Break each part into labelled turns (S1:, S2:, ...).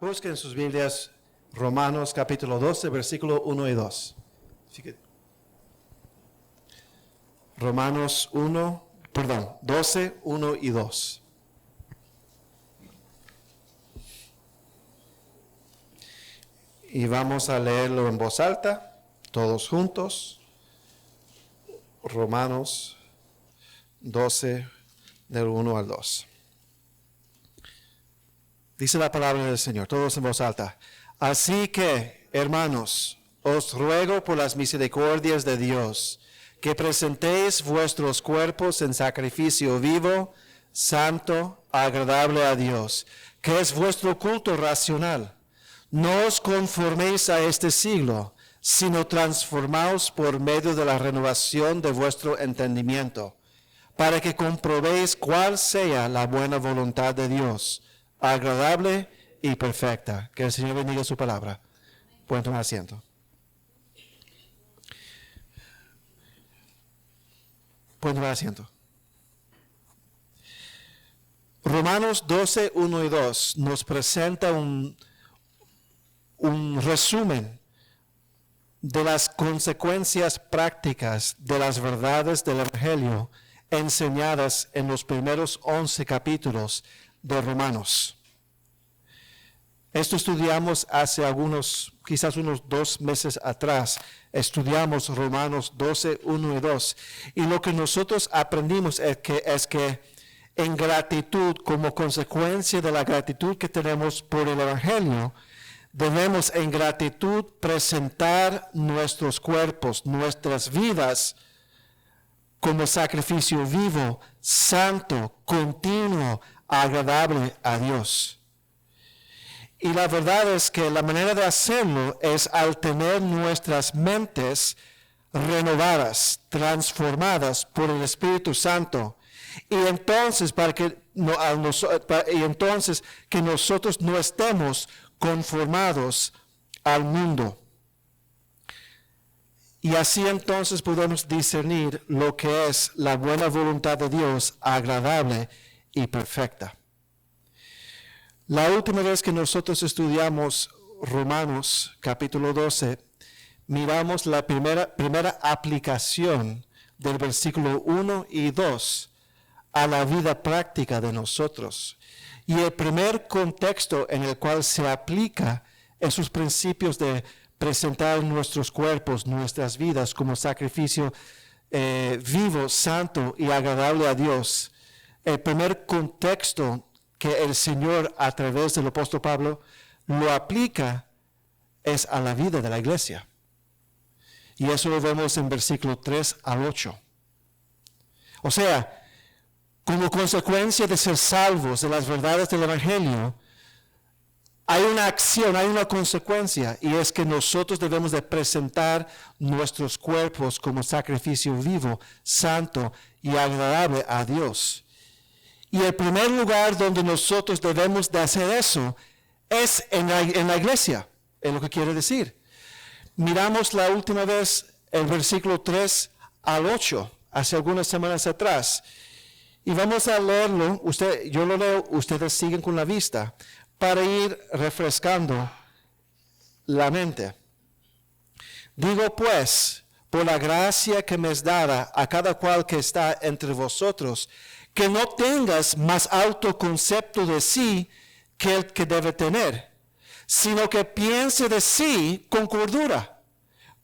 S1: Busquen sus Biblias Romanos capítulo 12, versículo 1 y 2. Romanos 12, 1 y 2. Y vamos a leerlo en voz alta, todos juntos. Romanos 12, del 1 al 2. Dice la palabra del Señor, todos en voz alta. Así que, hermanos, os ruego por las misericordias de Dios, que presentéis vuestros cuerpos en sacrificio vivo, santo, agradable a Dios, que es vuestro culto racional. No os conforméis a este siglo, sino transformaos por medio de la renovación de vuestro entendimiento, para que comprobéis cuál sea la buena voluntad de Dios, agradable y perfecta. Que el Señor bendiga su palabra. Pueden tomar asiento. Pueden tomar asiento. Romanos 12, 1 y 2 nos presenta un resumen de las consecuencias prácticas de las verdades del Evangelio enseñadas en los primeros 11 capítulos de Romanos. Esto estudiamos hace quizás unos 2 meses atrás. Estudiamos Romanos 12, 1 y 2. Y lo que nosotros aprendimos es que en gratitud, como consecuencia de la gratitud que tenemos por el Evangelio, debemos en gratitud presentar nuestros cuerpos, nuestras vidas, como sacrificio vivo, santo, continuo, agradable a Dios. Y la verdad es que la manera de hacerlo es al tener nuestras mentes renovadas, transformadas por el Espíritu Santo. Y entonces, que nosotros no estemos conformados al mundo. Y así entonces podemos discernir lo que es la buena voluntad de Dios, agradable y perfecta. La última vez que nosotros estudiamos Romanos capítulo 12, miramos la primera aplicación del versículo 1 y 2 a la vida práctica de nosotros. Y el primer contexto en el cual se aplica esos principios de presentar nuestros cuerpos, nuestras vidas como sacrificio vivo, santo y agradable a Dios. El primer contexto que el Señor a través del apóstol Pablo lo aplica es a la vida de la iglesia. Y eso lo vemos en versículo 3 al 8. O sea, como consecuencia de ser salvos de las verdades del Evangelio, hay una acción, hay una consecuencia, y es que nosotros debemos de presentar nuestros cuerpos como sacrificio vivo, santo y agradable a Dios. Y el primer lugar donde nosotros debemos de hacer eso es en la iglesia, es lo que quiere decir. Miramos la última vez el versículo 3 al 8, hace algunas semanas atrás. Y vamos a leerlo, yo lo leo, ustedes siguen con la vista, para ir refrescando la mente. Digo pues, por la gracia que me es dada a cada cual que está entre vosotros, que no tengas más alto concepto de sí que el que debe tener, sino que piense de sí con cordura,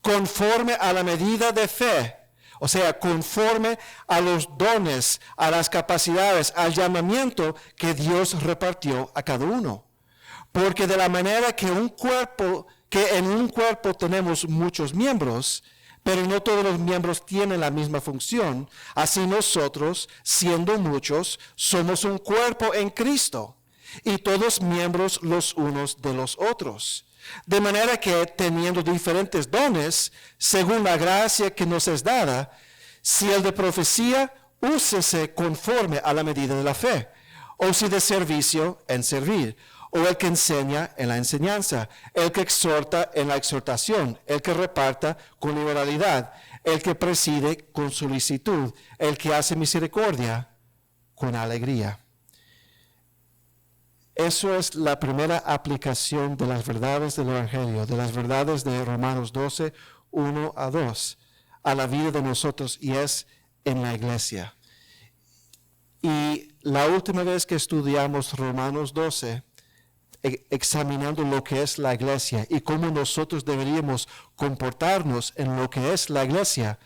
S1: conforme a la medida de fe. O sea, conforme a los dones, a las capacidades, al llamamiento que Dios repartió a cada uno. Porque de la manera que en un cuerpo tenemos muchos miembros, pero no todos los miembros tienen la misma función, así nosotros, siendo muchos, somos un cuerpo en Cristo, y todos miembros los unos de los otros. De manera que, teniendo diferentes dones, según la gracia que nos es dada, si el de profecía, úsese conforme a la medida de la fe, o si de servicio, en servir, o el que enseña en la enseñanza, el que exhorta en la exhortación, el que reparta con liberalidad, el que preside con solicitud, el que hace misericordia con alegría. Eso es la primera aplicación de las verdades del Evangelio, de las verdades de Romanos 12, 1 a 2, a la vida de nosotros, y es en la iglesia. Y la última vez que estudiamos Romanos 12, examinando lo que es la iglesia y cómo nosotros deberíamos comportarnos en lo que es la iglesia,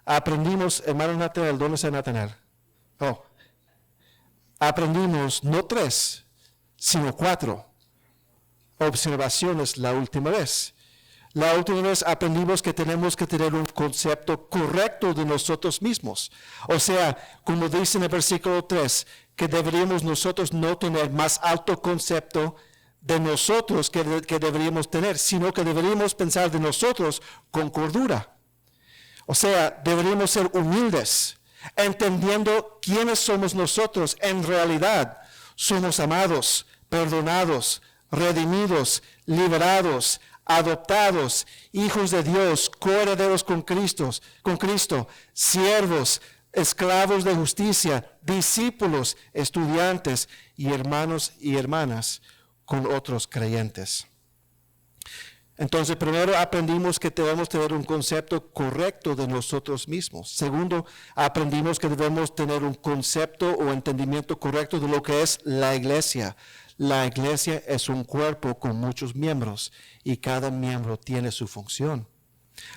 S1: aprendimos, hermano Nathanael, ¿dónde está Nathanael? Aprendimos no 3, sino 4 observaciones la última vez. La última vez aprendimos que tenemos que tener un concepto correcto de nosotros mismos. O sea, como dice en el versículo 3, que deberíamos nosotros no tener más alto concepto de nosotros que deberíamos tener, sino que deberíamos pensar de nosotros con cordura. O sea, deberíamos ser humildes, entendiendo quiénes somos nosotros en realidad. Somos amados, perdonados, redimidos, liberados, adoptados, hijos de Dios, coherederos con Cristo, siervos, esclavos de justicia, discípulos, estudiantes y hermanos y hermanas con otros creyentes. Entonces, primero aprendimos que debemos tener un concepto correcto de nosotros mismos. Segundo, aprendimos que debemos tener un concepto o entendimiento correcto de lo que es la iglesia. La iglesia es un cuerpo con muchos miembros y cada miembro tiene su función.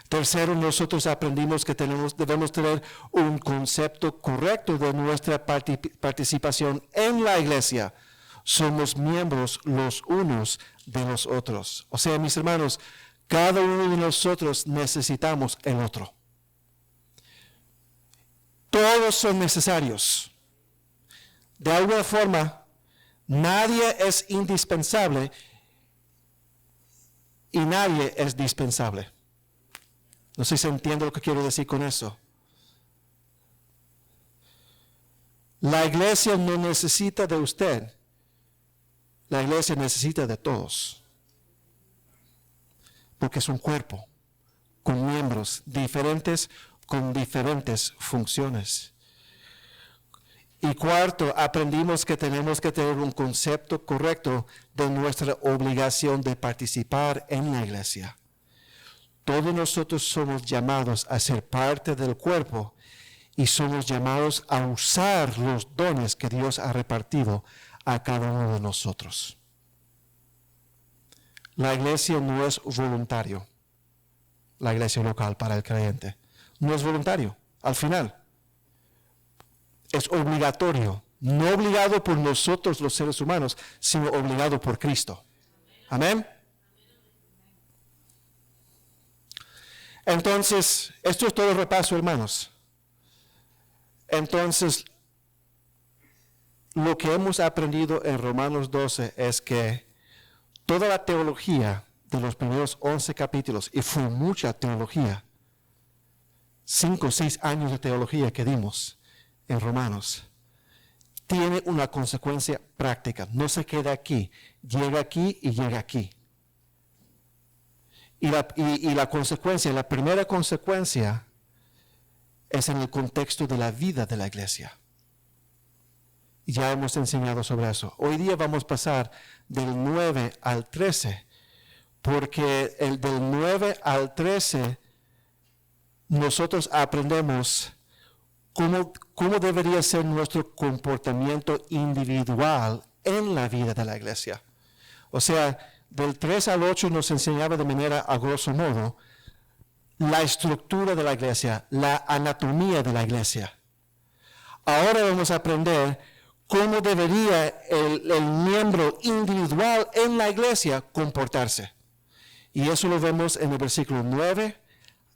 S1: Tercero, nosotros aprendimos que debemos tener un concepto correcto de nuestra participación en la iglesia. Somos miembros los unos de los otros. O sea, mis hermanos, cada uno de nosotros necesitamos el otro. Todos son necesarios. De alguna forma, nadie es indispensable y nadie es dispensable. No sé si entiende lo que quiero decir con eso. La iglesia no necesita de usted. La iglesia necesita de todos. Porque es un cuerpo con miembros diferentes, con diferentes funciones. Y cuarto, aprendimos que tenemos que tener un concepto correcto de nuestra obligación de participar en la iglesia. Todos nosotros somos llamados a ser parte del cuerpo y somos llamados a usar los dones que Dios ha repartido a cada uno de nosotros. La iglesia no es voluntario. La iglesia local para el creyente no es voluntario, al final. Es obligatorio, no obligado por nosotros los seres humanos, sino obligado por Cristo. Amén. Entonces, esto es todo el repaso, hermanos. Entonces, lo que hemos aprendido en Romanos 12 es que toda la teología de los primeros 11 capítulos, y fue mucha teología, 5 o 6 años de teología que dimos en Romanos, tiene una consecuencia práctica. No se queda aquí, llega aquí y llega aquí. Y la consecuencia, la primera consecuencia, es en el contexto de la vida de la iglesia. Ya hemos enseñado sobre eso. Hoy día vamos a pasar del 9 al 13, porque del 9 al 13 nosotros aprendemos cómo debería ser nuestro comportamiento individual en la vida de la iglesia. O sea, del 3 al 8 nos enseñaba de manera a grosso modo la estructura de la iglesia, la anatomía de la iglesia. Ahora vamos a aprender cómo debería el miembro individual en la iglesia comportarse. Y eso lo vemos en el versículo 9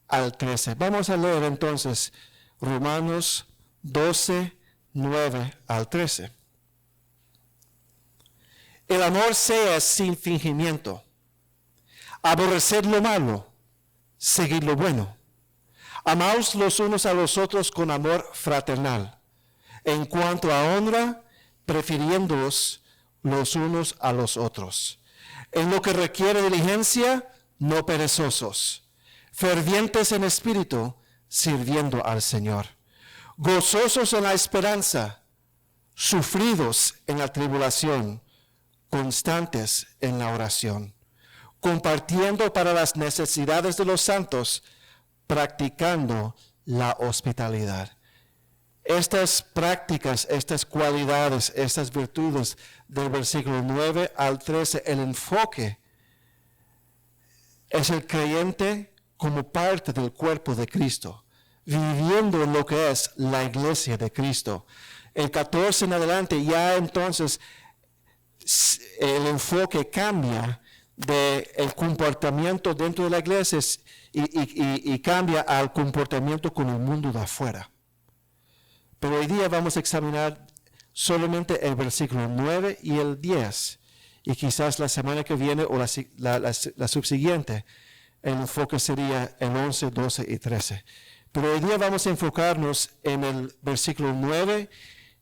S1: al 13. Vamos a leer entonces Romanos 12, 9 al 13. El amor sea sin fingimiento. Aborreced lo malo, seguid lo bueno. Amaos los unos a los otros con amor fraternal. En cuanto a honra, prefiriéndoos los unos a los otros. En lo que requiere diligencia, no perezosos. Fervientes en espíritu, sirviendo al Señor. Gozosos en la esperanza, sufridos en la tribulación, constantes en la oración, compartiendo para las necesidades de los santos, practicando la hospitalidad. Estas prácticas, estas cualidades, estas virtudes del versículo 9 al 13, el enfoque es el creyente como parte del cuerpo de Cristo, viviendo en lo que es la iglesia de Cristo. El 14 en adelante ya entonces el enfoque cambia del comportamiento dentro de la iglesia y cambia al comportamiento con el mundo de afuera. Pero hoy día vamos a examinar solamente el versículo 9 y el 10. Y quizás la semana que viene o la subsiguiente, el enfoque sería el 11, 12 y 13. Pero hoy día vamos a enfocarnos en el versículo 9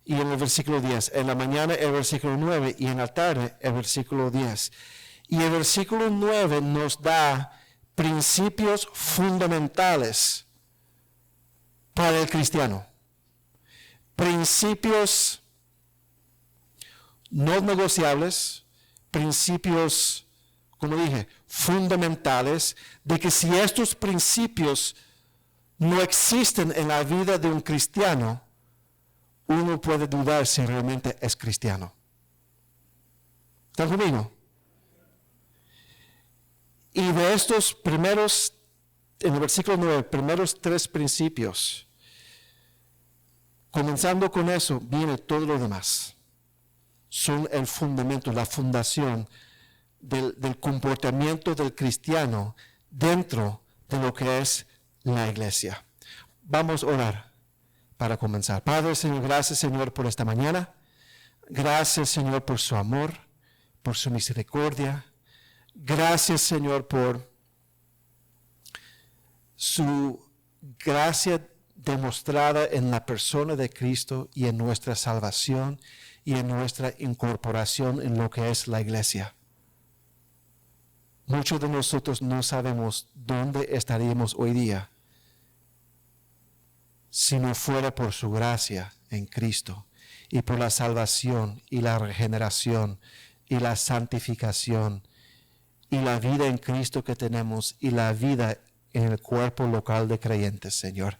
S1: y en el versículo 10. En la mañana el versículo 9 y en la tarde el versículo 10. Y el versículo 9 nos da principios fundamentales para el cristiano. Principios no negociables, principios, como dije, fundamentales, de que si estos principios no existen en la vida de un cristiano, uno puede dudar si realmente es cristiano. ¿Están conmigo? Y de estos primeros, en el versículo 9, primeros 3 principios, comenzando con eso, viene todo lo demás. Son el fundamento, la fundación del comportamiento del cristiano dentro de lo que es la iglesia. Vamos a orar para comenzar. Padre, Señor, gracias, Señor, por esta mañana. Gracias, Señor, por su amor, por su misericordia. Gracias, Señor, por su gracia demostrada en la persona de Cristo y en nuestra salvación y en nuestra incorporación en lo que es la iglesia. Muchos de nosotros no sabemos dónde estaríamos hoy día si no fuera por su gracia en Cristo y por la salvación y la regeneración y la santificación y la vida en Cristo que tenemos y la vida en el cuerpo local de creyentes, Señor.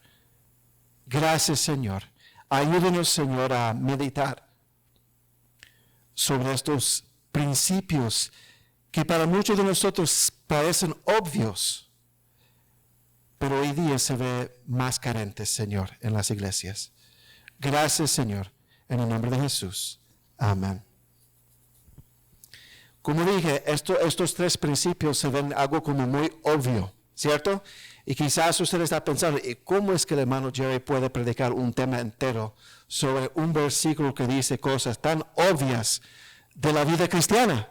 S1: Gracias, Señor. Ayúdenos, Señor, a meditar sobre estos principios que para muchos de nosotros parecen obvios, pero hoy día se ve más carentes, Señor, en las iglesias. Gracias, Señor, en el nombre de Jesús. Amén. Como dije, estos 3 principios se ven algo como muy obvio, ¿cierto? Y quizás usted está pensando, ¿y cómo es que el hermano Jerry puede predicar un tema entero sobre un versículo que dice cosas tan obvias de la vida cristiana?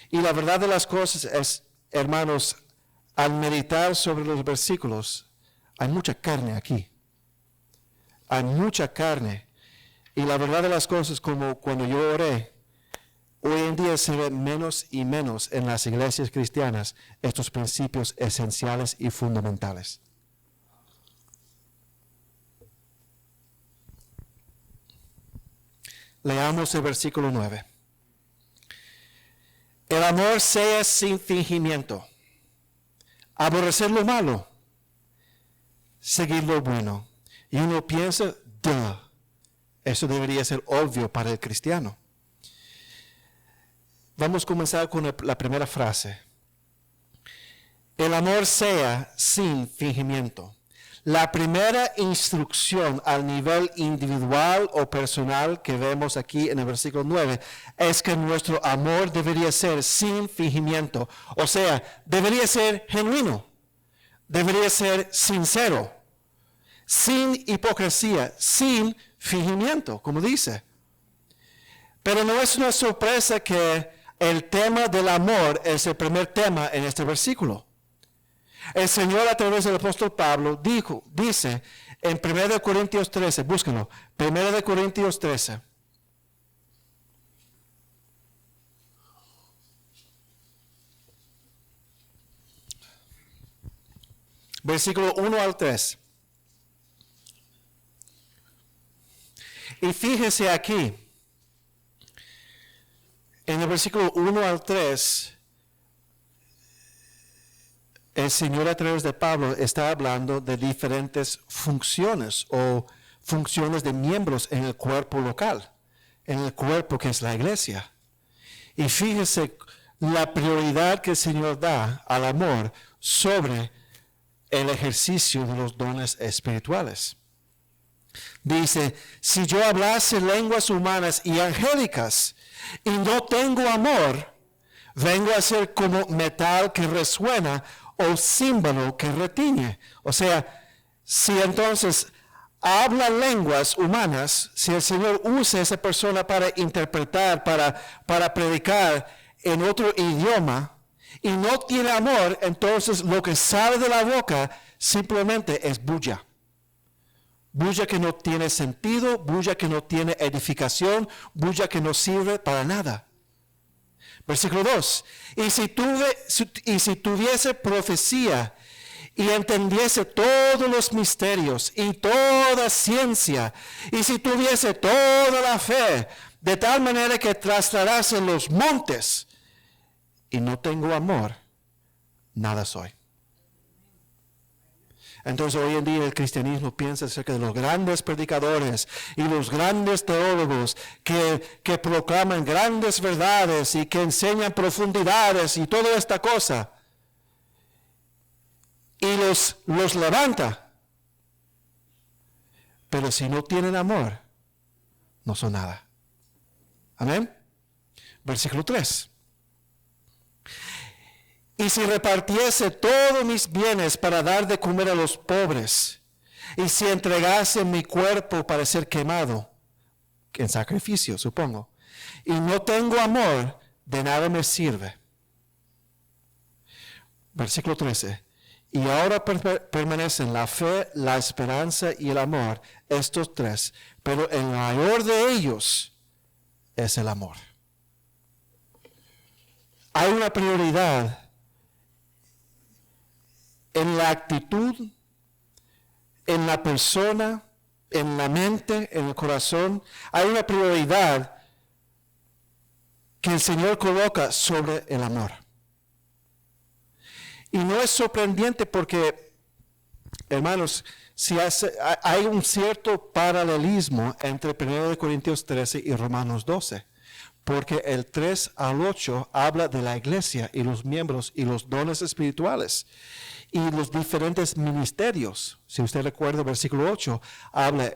S1: Y la verdad de las cosas es, hermanos, al meditar sobre los versículos, hay mucha carne aquí. Hay mucha carne. Y la verdad de las cosas, como cuando yo oré, hoy en día se ve menos y menos en las iglesias cristianas estos principios esenciales y fundamentales. Leamos el versículo 9. El amor sea sin fingimiento, aborrecer lo malo, seguir lo bueno. Y uno piensa, eso debería ser obvio para el cristiano. Vamos a comenzar con la primera frase. El amor sea sin fingimiento. La primera instrucción al nivel individual o personal que vemos aquí en el versículo 9 es que nuestro amor debería ser sin fingimiento. O sea, debería ser genuino, debería ser sincero, sin hipocresía, sin fingimiento, como dice. Pero no es una sorpresa que el tema del amor es el primer tema en este versículo. El Señor a través del apóstol Pablo dice en 1 Corintios 13, búsquenlo, 1 Corintios 13. Versículo 1 al 3. Y fíjese aquí, en el versículo 1 al 3, el Señor a través de Pablo está hablando de diferentes funciones o funciones de miembros en el cuerpo local, en el cuerpo que es la iglesia. Y fíjese la prioridad que el Señor da al amor sobre el ejercicio de los dones espirituales. Dice, si yo hablase lenguas humanas y angélicas y no tengo amor, vengo a ser como metal que resuena o címbalo que retiñe. O sea, si entonces habla lenguas humanas, si el Señor usa a esa persona para interpretar, para predicar en otro idioma, y no tiene amor, entonces lo que sale de la boca simplemente es bulla. Bulla que no tiene sentido, bulla que no tiene edificación, bulla que no sirve para nada. Versículo 2. Y si tuviese profecía y entendiese todos los misterios y toda ciencia, y si tuviese toda la fe, de tal manera que trasladase los montes, y no tengo amor, nada soy. Entonces hoy en día el cristianismo piensa acerca de los grandes predicadores y los grandes teólogos que proclaman grandes verdades y que enseñan profundidades y toda esta cosa. Y los levanta. Pero si no tienen amor, no son nada. Amén. Versículo 3. Y si repartiese todos mis bienes para dar de comer a los pobres, y si entregase mi cuerpo para ser quemado, en sacrificio, supongo, y no tengo amor, de nada me sirve. Versículo 13. Y ahora permanecen la fe, la esperanza y el amor, estos tres, pero el mayor de ellos es el amor. Hay una prioridad en la actitud, en la persona, en la mente, en el corazón. Hay una prioridad que el Señor coloca sobre el amor. Y no es sorprendente porque, hermanos, hay un cierto paralelismo entre 1 Corintios 13 y Romanos 12. Porque el 3 al 8 habla de la iglesia y los miembros y los dones espirituales y los diferentes ministerios. Si usted recuerda, versículo 8 habla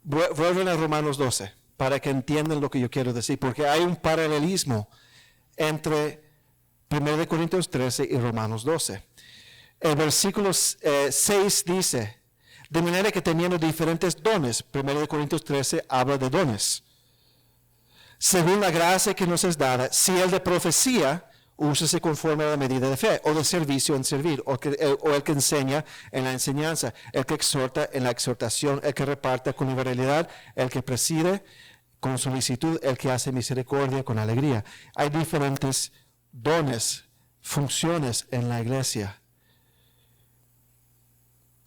S1: vuelven a Romanos 12 para que entiendan lo que yo quiero decir, porque hay un paralelismo entre 1 Corintios 13 y Romanos 12. El versículo 6 dice, de manera que teniendo diferentes dones, 1 Corintios 13 habla de dones. Según la gracia que nos es dada, si el de profecía, úsese conforme a la medida de fe, o de servicio en servir, o el que enseña en la enseñanza, el que exhorta en la exhortación, el que reparte con liberalidad, el que preside con solicitud, el que hace misericordia con alegría. Hay diferentes dones, funciones en la iglesia.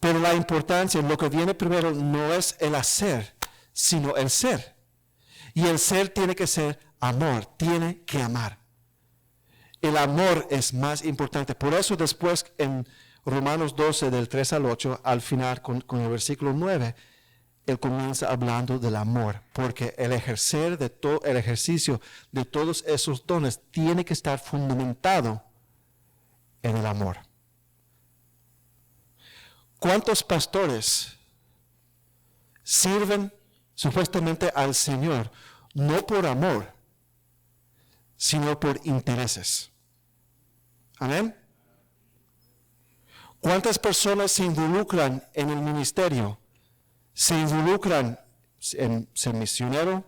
S1: Pero la importancia, lo que viene primero no es el hacer, sino el ser. Y el ser tiene que ser amor, tiene que amar. El amor es más importante. Por eso después en Romanos 12, del 3 al 8, al final con el versículo 9, él comienza hablando del amor. Porque el ejercicio de todos esos dones tiene que estar fundamentado en el amor. ¿Cuántos pastores sirven supuestamente al Señor no por amor, sino por intereses? Amén. ¿Cuántas personas se involucran en el ministerio? Se involucran en ser misionero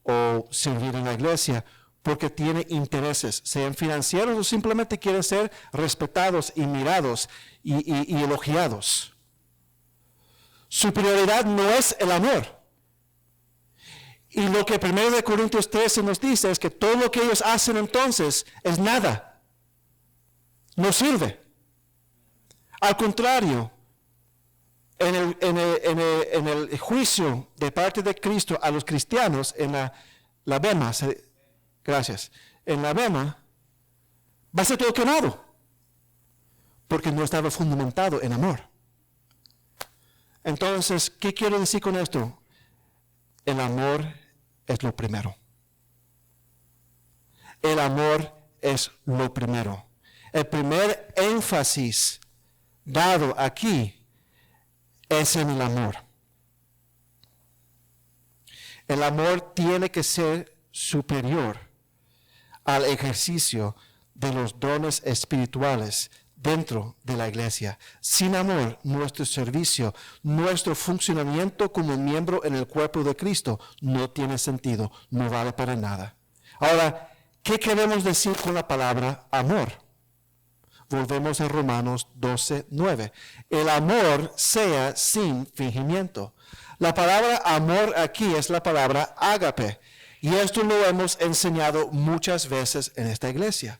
S1: o servir en la iglesia porque tienen intereses, sean financieros o simplemente quieren ser respetados y mirados y elogiados. Su prioridad no es el amor. Y lo que 1 Corintios 13 nos dice es que todo lo que ellos hacen entonces es nada. No sirve. Al contrario, en el juicio de parte de Cristo a los cristianos, en la bema, gracias, en la Bema, va a ser todo quemado, porque no estaba fundamentado en amor. Entonces, ¿qué quiero decir con esto? El amor es lo primero. El amor es lo primero. El primer énfasis dado aquí es en el amor. El amor tiene que ser superior al ejercicio de los dones espirituales dentro de la iglesia. Sin amor, nuestro servicio, nuestro funcionamiento como miembro en el cuerpo de Cristo no tiene sentido, no vale para nada. Ahora, ¿qué queremos decir con la palabra amor? Volvemos a Romanos 12:9. El amor sea sin fingimiento. La palabra amor aquí es la palabra ágape. Y esto lo hemos enseñado muchas veces en esta iglesia.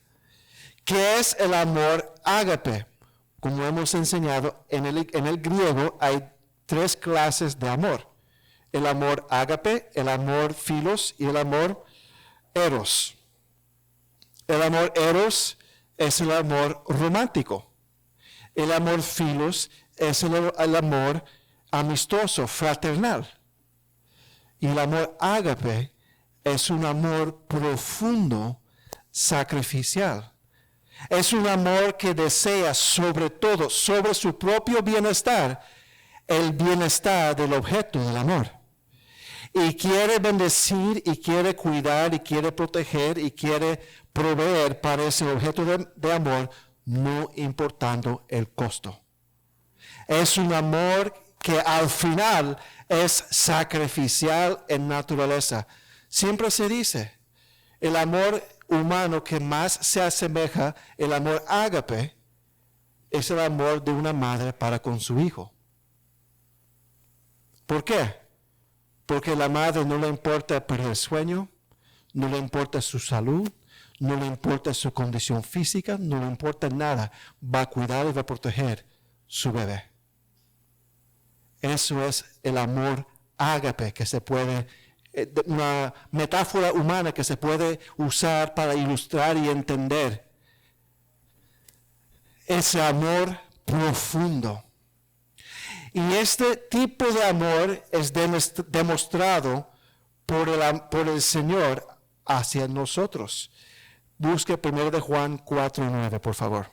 S1: ¿Qué es el amor ágape? Como hemos enseñado, en el griego hay 3 clases de amor. El amor ágape, el amor philos y el amor eros. El amor eros es el amor romántico. El amor philos es el amor amistoso, fraternal. Y el amor ágape es un amor profundo, sacrificial. Es un amor que desea sobre todo, sobre su propio bienestar, el bienestar del objeto del amor. Y quiere bendecir, y quiere cuidar, y quiere proteger, y quiere proveer para ese objeto de amor, no importando el costo. Es un amor que al final es sacrificial en naturaleza. Siempre se dice, el amor humano que más se asemeja, el amor ágape, es el amor de una madre para con su hijo. ¿Por qué? Porque a la madre no le importa perder el sueño, no le importa su salud, no le importa su condición física, no le importa nada. Va a cuidar y va a proteger su bebé. Eso es el amor ágape que se puede, una metáfora humana que se puede usar para ilustrar y entender ese amor profundo. Y este tipo de amor es demostrado por el Señor hacia nosotros. Busque 1 de Juan 4:9, por favor.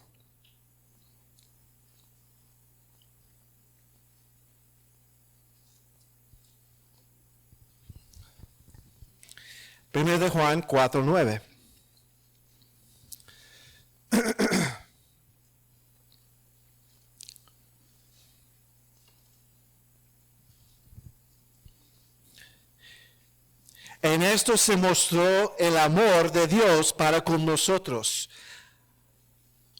S1: 1 de Juan 4:9. En esto se mostró el amor de Dios para con nosotros.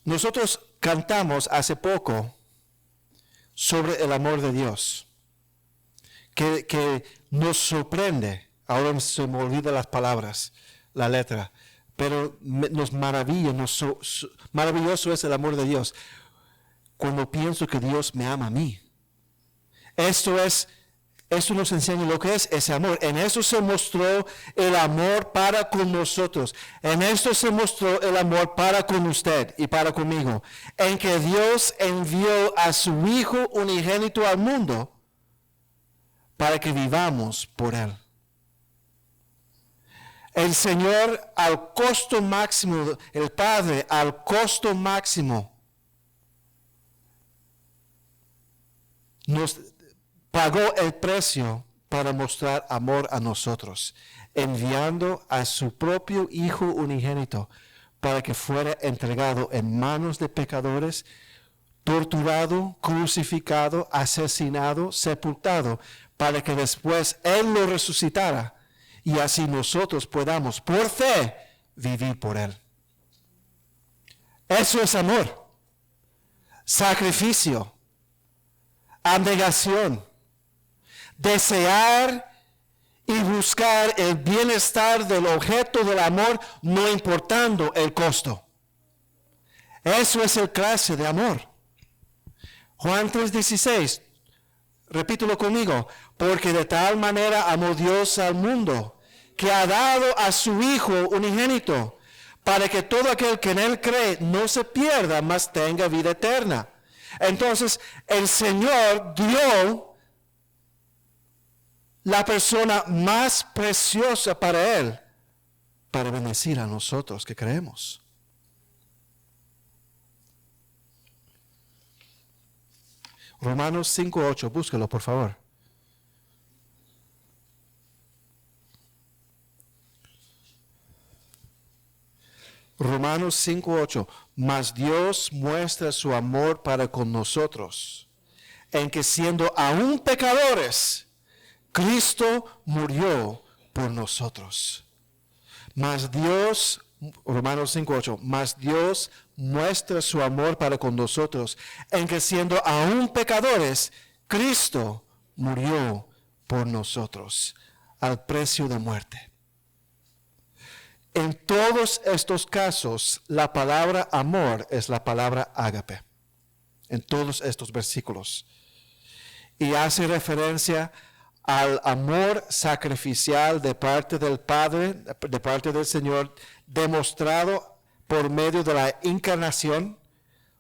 S1: Nosotros cantamos hace poco sobre el amor de Dios, que nos sorprende. Ahora se me olvidan las palabras, la letra, pero nos maravilla, maravilloso es el amor de Dios. Cuando pienso que Dios me ama a mí. Esto nos enseña lo que es ese amor. En eso se mostró el amor para con nosotros. En esto se mostró el amor para con usted y para conmigo. En que Dios envió a su Hijo unigénito al mundo para que vivamos por Él. El Señor al costo máximo, el Padre al costo máximo, nos pagó el precio para mostrar amor a nosotros, enviando a su propio Hijo unigénito para que fuera entregado en manos de pecadores, torturado, crucificado, asesinado, sepultado, para que después Él lo resucitara y así nosotros podamos, por fe, vivir por Él. Eso es amor, sacrificio, abnegación, desear y buscar el bienestar del objeto del amor, no importando el costo. Eso es el clase de amor. Juan 3:16, repítelo conmigo, porque de tal manera amó Dios al mundo, que ha dado a su Hijo unigénito, para que todo aquel que en Él cree no se pierda, mas tenga vida eterna. Entonces, el Señor dio la persona más preciosa para Él, para bendecir a nosotros que creemos. Romanos 5:8, búsquelo por favor. Romanos 5:8, mas Dios muestra su amor para con nosotros, en que siendo aún pecadores, Cristo murió por nosotros. Mas Dios, Romanos 5:8, mas Dios muestra su amor para con nosotros, en que siendo aún pecadores, Cristo murió por nosotros, al precio de muerte. En todos estos casos, la palabra amor es la palabra ágape. En todos estos versículos. Y hace referencia al amor sacrificial de parte del Padre, de parte del Señor, demostrado por medio de la encarnación,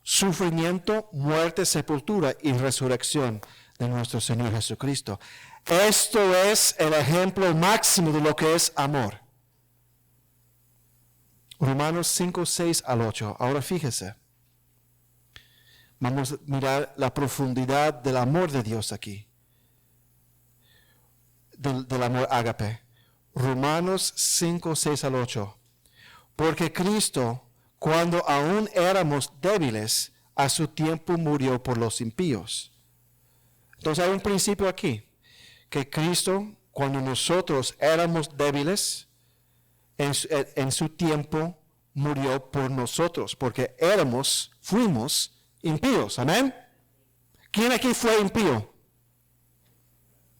S1: sufrimiento, muerte, sepultura y resurrección de nuestro Señor Jesucristo. Esto es el ejemplo máximo de lo que es amor. Romanos 5:6-8. Ahora fíjese. Vamos a mirar la profundidad del amor de Dios aquí. Del amor ágape. Romanos 5:6-8. Porque Cristo, cuando aún éramos débiles, a su tiempo murió por los impíos. Entonces hay un principio aquí. Que Cristo, cuando nosotros éramos débiles, en su tiempo murió por nosotros, porque fuimos impíos. Amén. ¿Quién aquí fue impío?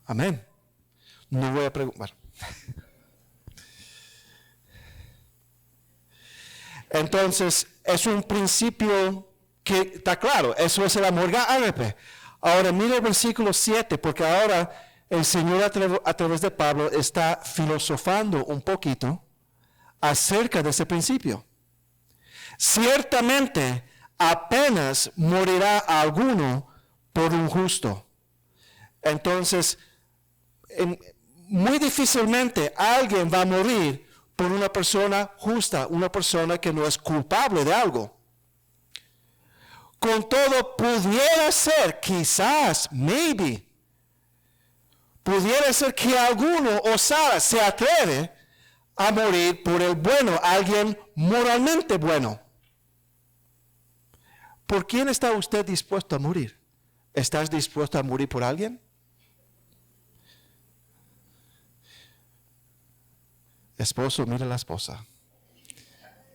S1: Amén. No voy a preguntar. Entonces, es un principio que está claro. Eso es el amor ágape. Ahora, mire el versículo 7, porque ahora el Señor a través de Pablo está filosofando un poquito acerca de ese principio. Ciertamente, apenas morirá alguno por un justo. Entonces, muy difícilmente alguien va a morir por una persona justa, una persona que no es culpable de algo. Con todo, pudiera ser, quizás, maybe, pudiera ser que alguno osara, se atreve a morir por el bueno, alguien moralmente bueno. ¿Por quién está usted dispuesto a morir? ¿Estás dispuesto a morir por alguien? Esposo, mira a la esposa.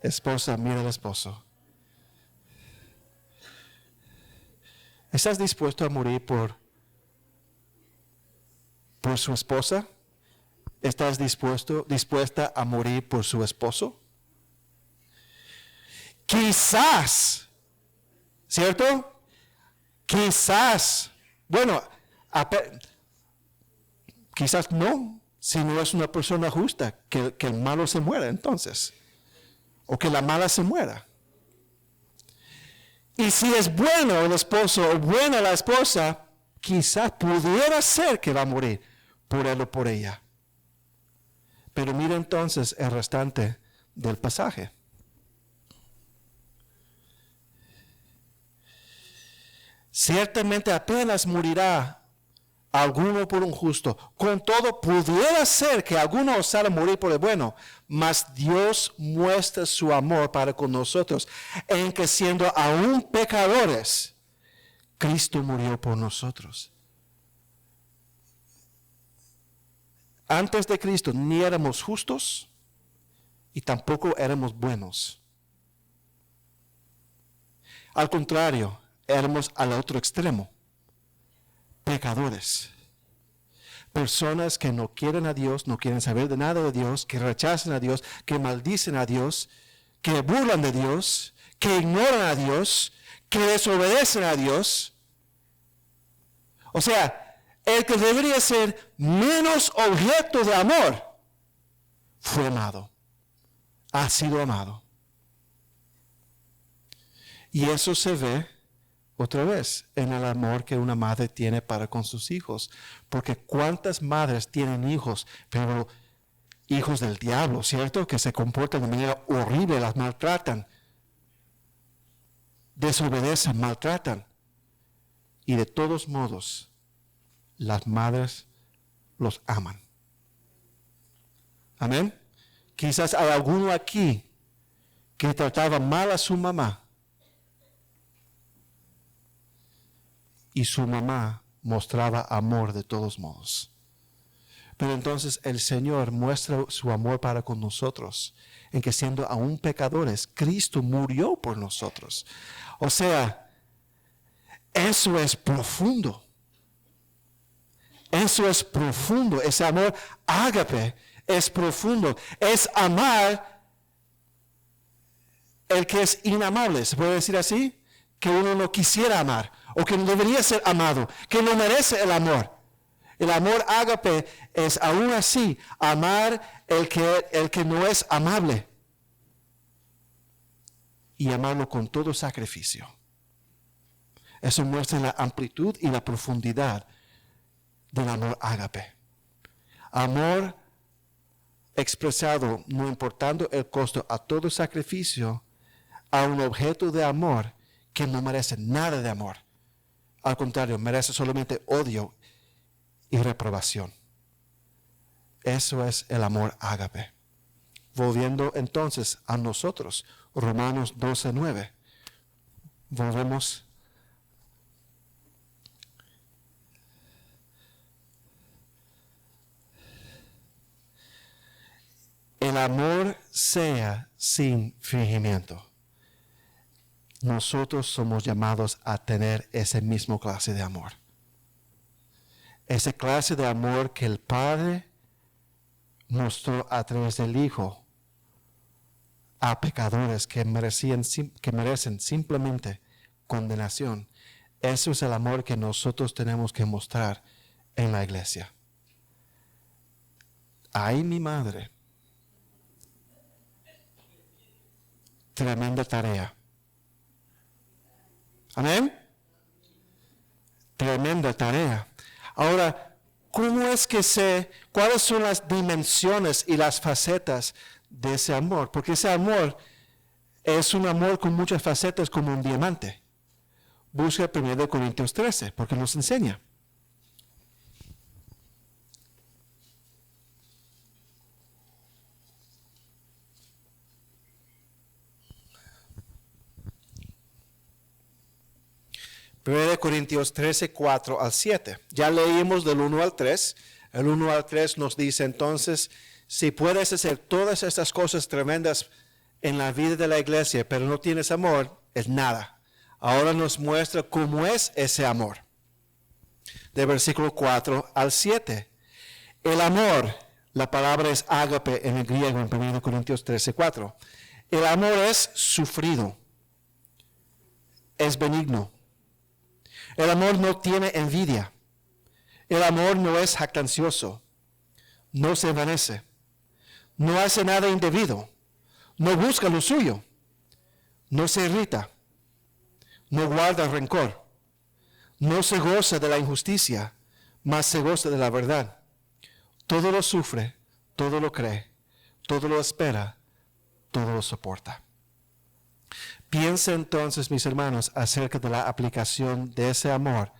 S1: Esposa, mira al esposo. ¿Estás dispuesto a morir por su esposa? ¿Estás dispuesta a morir por su esposo? Quizás, ¿cierto? Quizás, bueno, quizás no, si no es una persona justa, que el malo se muera entonces, o que la mala se muera. Y si es bueno el esposo o buena la esposa, quizás pudiera ser que va a morir por él o por ella. Pero mira entonces el restante del pasaje. Ciertamente apenas morirá alguno por un justo. Con todo, pudiera ser que alguno osara morir por el bueno, mas Dios muestra su amor para con nosotros, en que siendo aún pecadores, Cristo murió por nosotros. Antes de Cristo ni éramos justos y tampoco éramos buenos. Al contrario, éramos al otro extremo. Pecadores. Personas que no quieren a Dios, no quieren saber de nada de Dios, que rechazan a Dios, que maldicen a Dios, que burlan de Dios, que ignoran a Dios, que desobedecen a Dios. O sea, el que debería ser menos objeto de amor fue amado, ha sido amado. Y eso se ve otra vez en el amor que una madre tiene para con sus hijos. Porque cuántas madres tienen hijos, pero hijos del diablo, ¿cierto? Que se comportan de manera horrible, las maltratan, desobedecen, maltratan. Y de todos modos, las madres los aman. Amén. Quizás hay alguno aquí que trataba mal a su mamá y su mamá mostraba amor de todos modos. Pero entonces el Señor muestra su amor para con nosotros, en que siendo aún pecadores, Cristo murió por nosotros. O sea, eso es profundo. Eso es profundo. Ese amor ágape es profundo. Es amar el que es inamable. ¿Se puede decir así? Que uno no quisiera amar, o que no debería ser amado, que no merece el amor. El amor ágape es aún así amar el que no es amable y amarlo con todo sacrificio. Eso muestra la amplitud y la profundidad del amor ágape. Amor expresado, no importando el costo, a todo sacrificio, a un objeto de amor que no merece nada de amor. Al contrario, merece solamente odio y reprobación. Eso es el amor ágape. Volviendo entonces a nosotros, Romanos 12:9. Volvemos. El amor sea sin fingimiento. Nosotros somos llamados a tener ese mismo clase de amor. Esa clase de amor que el Padre mostró a través del Hijo a pecadores que merecen simplemente condenación. Eso es el amor que nosotros tenemos que mostrar en la iglesia. Ay, mi madre. Tremenda tarea. Amén. Tremenda tarea. Ahora, ¿cómo es que cuáles son las dimensiones y las facetas de ese amor? Porque ese amor es un amor con muchas facetas como un diamante. Busca 1 Corintios 13, porque nos enseña. Primera Corintios 13, 4 al 7. Ya leímos del 1 al 3. El 1 al 3 nos dice entonces, si puedes hacer todas estas cosas tremendas en la vida de la iglesia, pero no tienes amor, es nada. Ahora nos muestra cómo es ese amor. De versículo 4 al 7. El amor, la palabra es ágape en el griego en 1 Corintios 13, 4. El amor es sufrido, es benigno. El amor no tiene envidia. El amor no es jactancioso. No se envanece. No hace nada indebido. No busca lo suyo. No se irrita. No guarda rencor. No se goza de la injusticia, mas se goza de la verdad. Todo lo sufre, todo lo cree, todo lo espera, todo lo soporta. Piensa entonces, mis hermanos, acerca de la aplicación de ese amor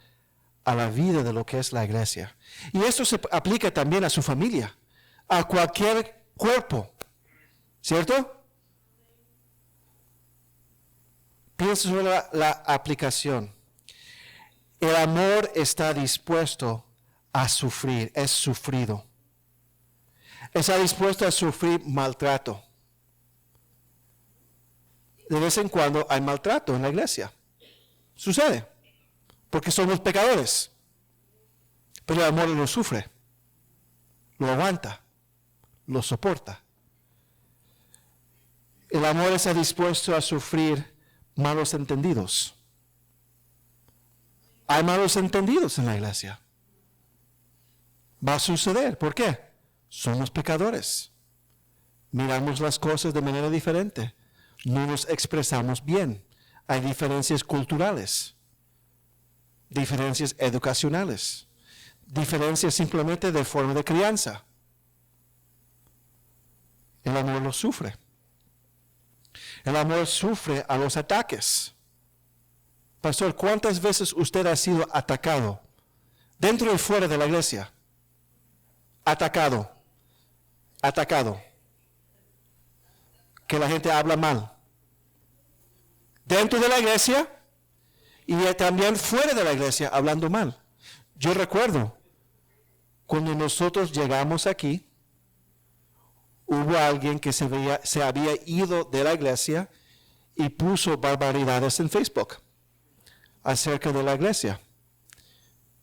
S1: a la vida de lo que es la iglesia. Y esto se aplica también a su familia, a cualquier cuerpo, ¿cierto? Piensa sobre la aplicación. El amor está dispuesto a sufrir, es sufrido. Está dispuesto a sufrir maltrato. De vez en cuando hay maltrato en la iglesia. Sucede. Porque somos pecadores. Pero el amor lo sufre. Lo aguanta. Lo soporta. El amor está dispuesto a sufrir malos entendidos. Hay malos entendidos en la iglesia. Va a suceder. ¿Por qué? Somos pecadores. Miramos las cosas de manera diferente. No nos expresamos bien. Hay diferencias culturales, diferencias educacionales, diferencias simplemente de forma de crianza. El amor lo sufre. El amor sufre a los ataques. Pastor, ¿cuántas veces usted ha sido atacado? Dentro y fuera de la iglesia. Atacado. Que la gente habla mal. Dentro de la iglesia y también fuera de la iglesia hablando mal. Yo recuerdo cuando nosotros llegamos aquí, hubo alguien que se había ido de la iglesia y puso barbaridades en Facebook acerca de la iglesia,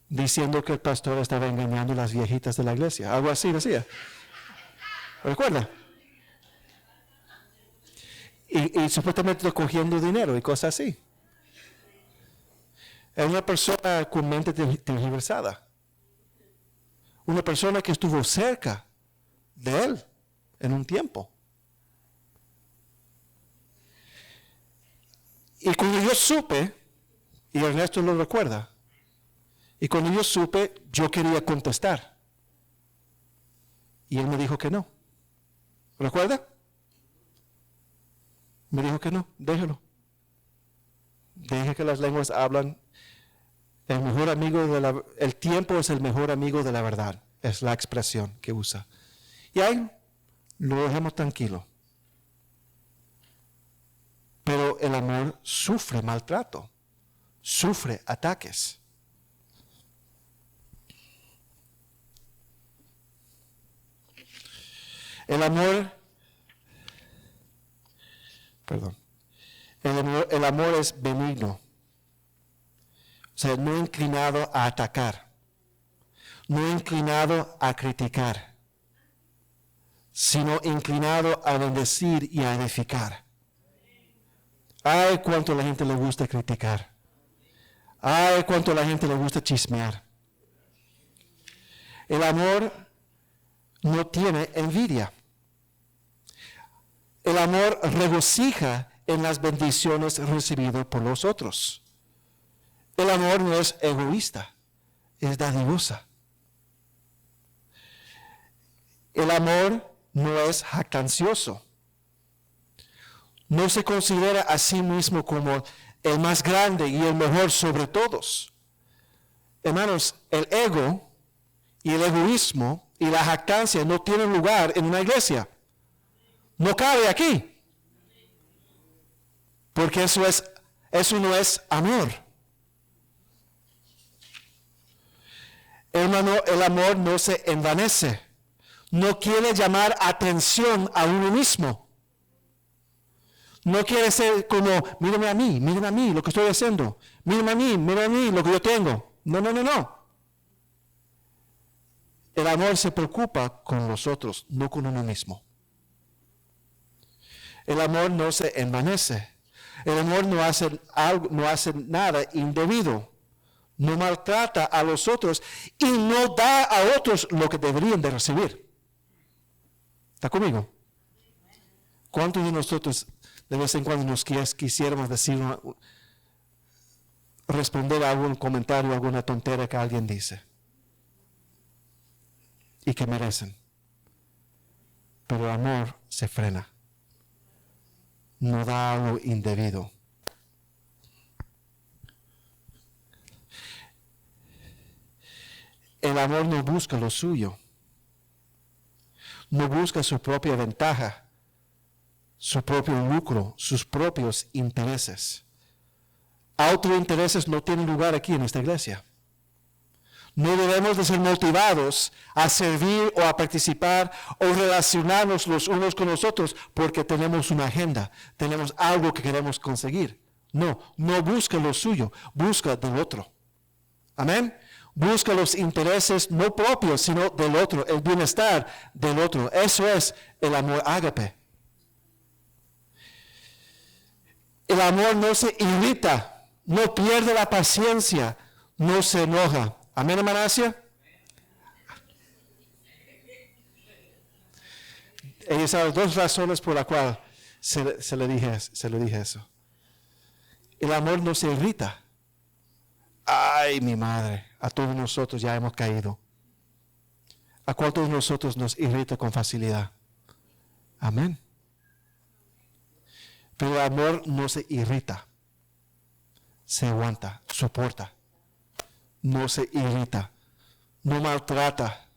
S1: diciendo que el pastor estaba engañando a las viejitas de la iglesia. Algo así decía. ¿Recuerda? Y supuestamente cogiendo dinero y cosas así. Es una persona con mente tergiversada. Una persona que estuvo cerca de él en un tiempo. Y cuando yo supe, y Ernesto lo recuerda, y cuando yo supe, yo quería contestar. Y él me dijo que no. ¿Recuerda? Me dijo que no, déjelo. Deje que las lenguas hablan. El tiempo es el mejor amigo de la verdad. Es la expresión que usa. Y ahí lo dejamos tranquilo. Pero el amor sufre maltrato, sufre ataques. El amor es benigno. O sea, no inclinado a atacar, no inclinado a criticar, sino inclinado a bendecir y a edificar. Ay, cuánto a la gente le gusta criticar. Ay, cuánto a la gente le gusta chismear. El amor no tiene envidia. El amor regocija en las bendiciones recibidas por los otros. El amor no es egoísta, es dadivosa. El amor no es jactancioso. No se considera a sí mismo como el más grande y el mejor sobre todos. Hermanos, el ego y el egoísmo y la jactancia no tienen lugar en una iglesia. No cabe aquí. Porque eso no es amor. Hermano, el amor no se envanece. No quiere llamar atención a uno mismo. No quiere ser como, mírame a mí, lo que estoy haciendo. Mírame a mí, lo que yo tengo. No. El amor se preocupa con los otros, no con uno mismo. El amor no se envanece. El amor no hace nada indebido. No maltrata a los otros y no da a otros lo que deberían de recibir. ¿Está conmigo? ¿Cuántos de nosotros de vez en cuando nos quisiéramos decir, responder a algún comentario, alguna tontera que alguien dice? Y que merecen. Pero el amor se frena. No da algo indebido. El amor no busca lo suyo. No busca su propia ventaja, su propio lucro, sus propios intereses. Autointereses no tienen lugar aquí en esta iglesia. No debemos de ser motivados a servir o a participar o relacionarnos los unos con los otros porque tenemos una agenda, tenemos algo que queremos conseguir. No busca lo suyo, busca del otro. Amén. Busca los intereses no propios, sino del otro, el bienestar del otro. Eso es el amor ágape. El amor no se irrita, no pierde la paciencia, no se enoja. Amén, hermana Asia. Ella sabe 2 razones por las cuales se le dije eso. El amor no se irrita. Ay, mi madre, a todos nosotros ya hemos caído. ¿A cuántos de nosotros nos irrita con facilidad? Amén. Pero el amor no se irrita. Se aguanta, soporta. No se irrita. No maltrata.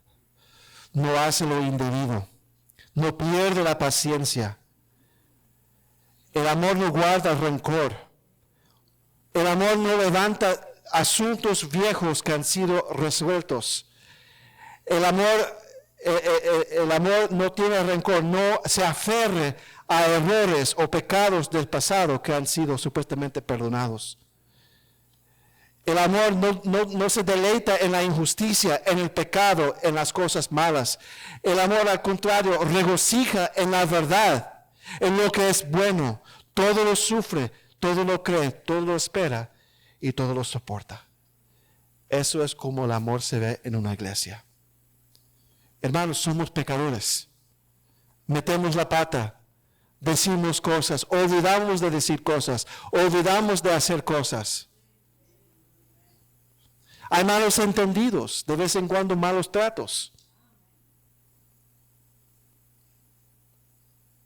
S1: No hace lo indebido. No pierde la paciencia. El amor no guarda rencor. El amor no levanta asuntos viejos que han sido resueltos. El amor no tiene rencor, no se aferre a errores o pecados del pasado que han sido supuestamente perdonados. El amor no se deleita en la injusticia, en el pecado, en las cosas malas. El amor, al contrario, regocija en la verdad, en lo que es bueno. Todo lo sufre, todo lo cree, todo lo espera y todo lo soporta. Eso es como el amor se ve en una iglesia. Hermanos, somos pecadores. Metemos la pata, decimos cosas, olvidamos de decir cosas, olvidamos de hacer cosas. Hay malos entendidos, de vez en cuando malos tratos.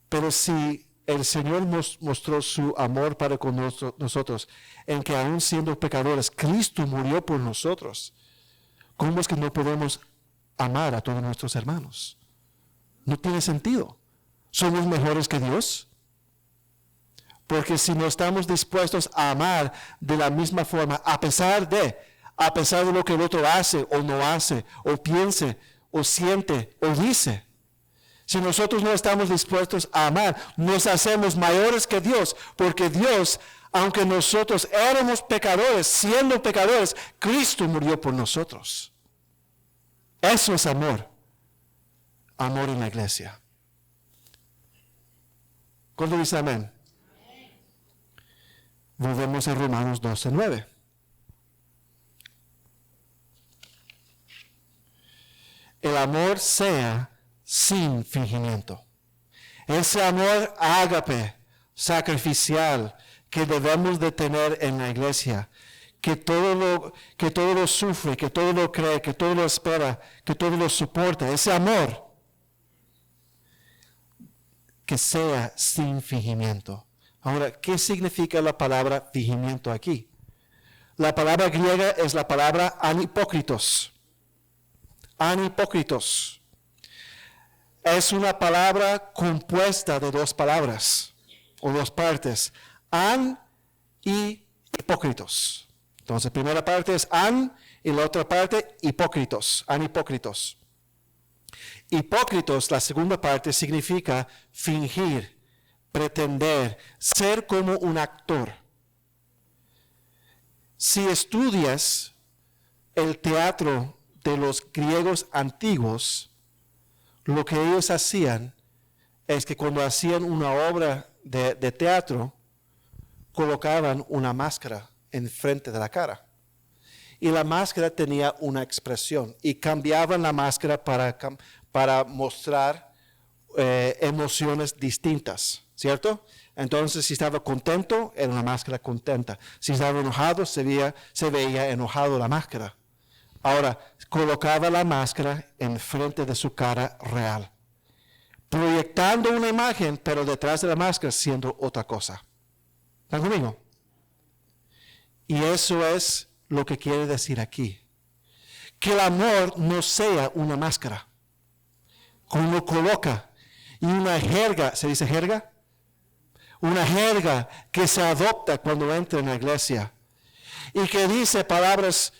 S1: Pero si el Señor mostró su amor para con nosotros, en que aún siendo pecadores, Cristo murió por nosotros, ¿cómo es que no podemos amar a todos nuestros hermanos? No tiene sentido. ¿Somos mejores que Dios? Porque si no estamos dispuestos a amar de la misma forma, a pesar de lo que el otro hace o no hace, o piense, o siente, o dice, si nosotros no estamos dispuestos a amar, nos hacemos mayores que Dios, porque Dios, aunque nosotros éramos pecadores, siendo pecadores, Cristo murió por nosotros. Eso es amor. Amor en la iglesia. ¿Cuándo dice amén? Volvemos a Romanos 12:9. El amor sea sin fingimiento. Ese amor ágape, sacrificial, que debemos de tener en la iglesia, que todo lo sufre, que todo lo cree, que todo lo espera, que todo lo soporta. Ese amor que sea sin fingimiento. Ahora, ¿qué significa la palabra fingimiento aquí? La palabra griega es la palabra anhipócritos. Anhipócritos. Es una palabra compuesta de 2 palabras o 2 partes. An y hipócritos. Entonces, la primera parte es an y la otra parte hipócritos, anhipócritos. Hipócritos, la segunda parte, significa fingir, pretender, ser como un actor. Si estudias el teatro de los griegos antiguos, lo que ellos hacían es que cuando hacían una obra de teatro, colocaban una máscara enfrente de la cara. Y la máscara tenía una expresión y cambiaban la máscara para mostrar emociones distintas, ¿cierto? Entonces, si estaba contento, era una máscara contenta. Si estaba enojado, se veía enojado la máscara. Ahora, colocaba la máscara enfrente de su cara real, proyectando una imagen, pero detrás de la máscara siendo otra cosa. ¿Están conmigo? Y eso es lo que quiere decir aquí. Que el amor no sea una máscara, como lo coloca, y una jerga, ¿se dice jerga? Una jerga que se adopta cuando entra en la iglesia, y que dice palabras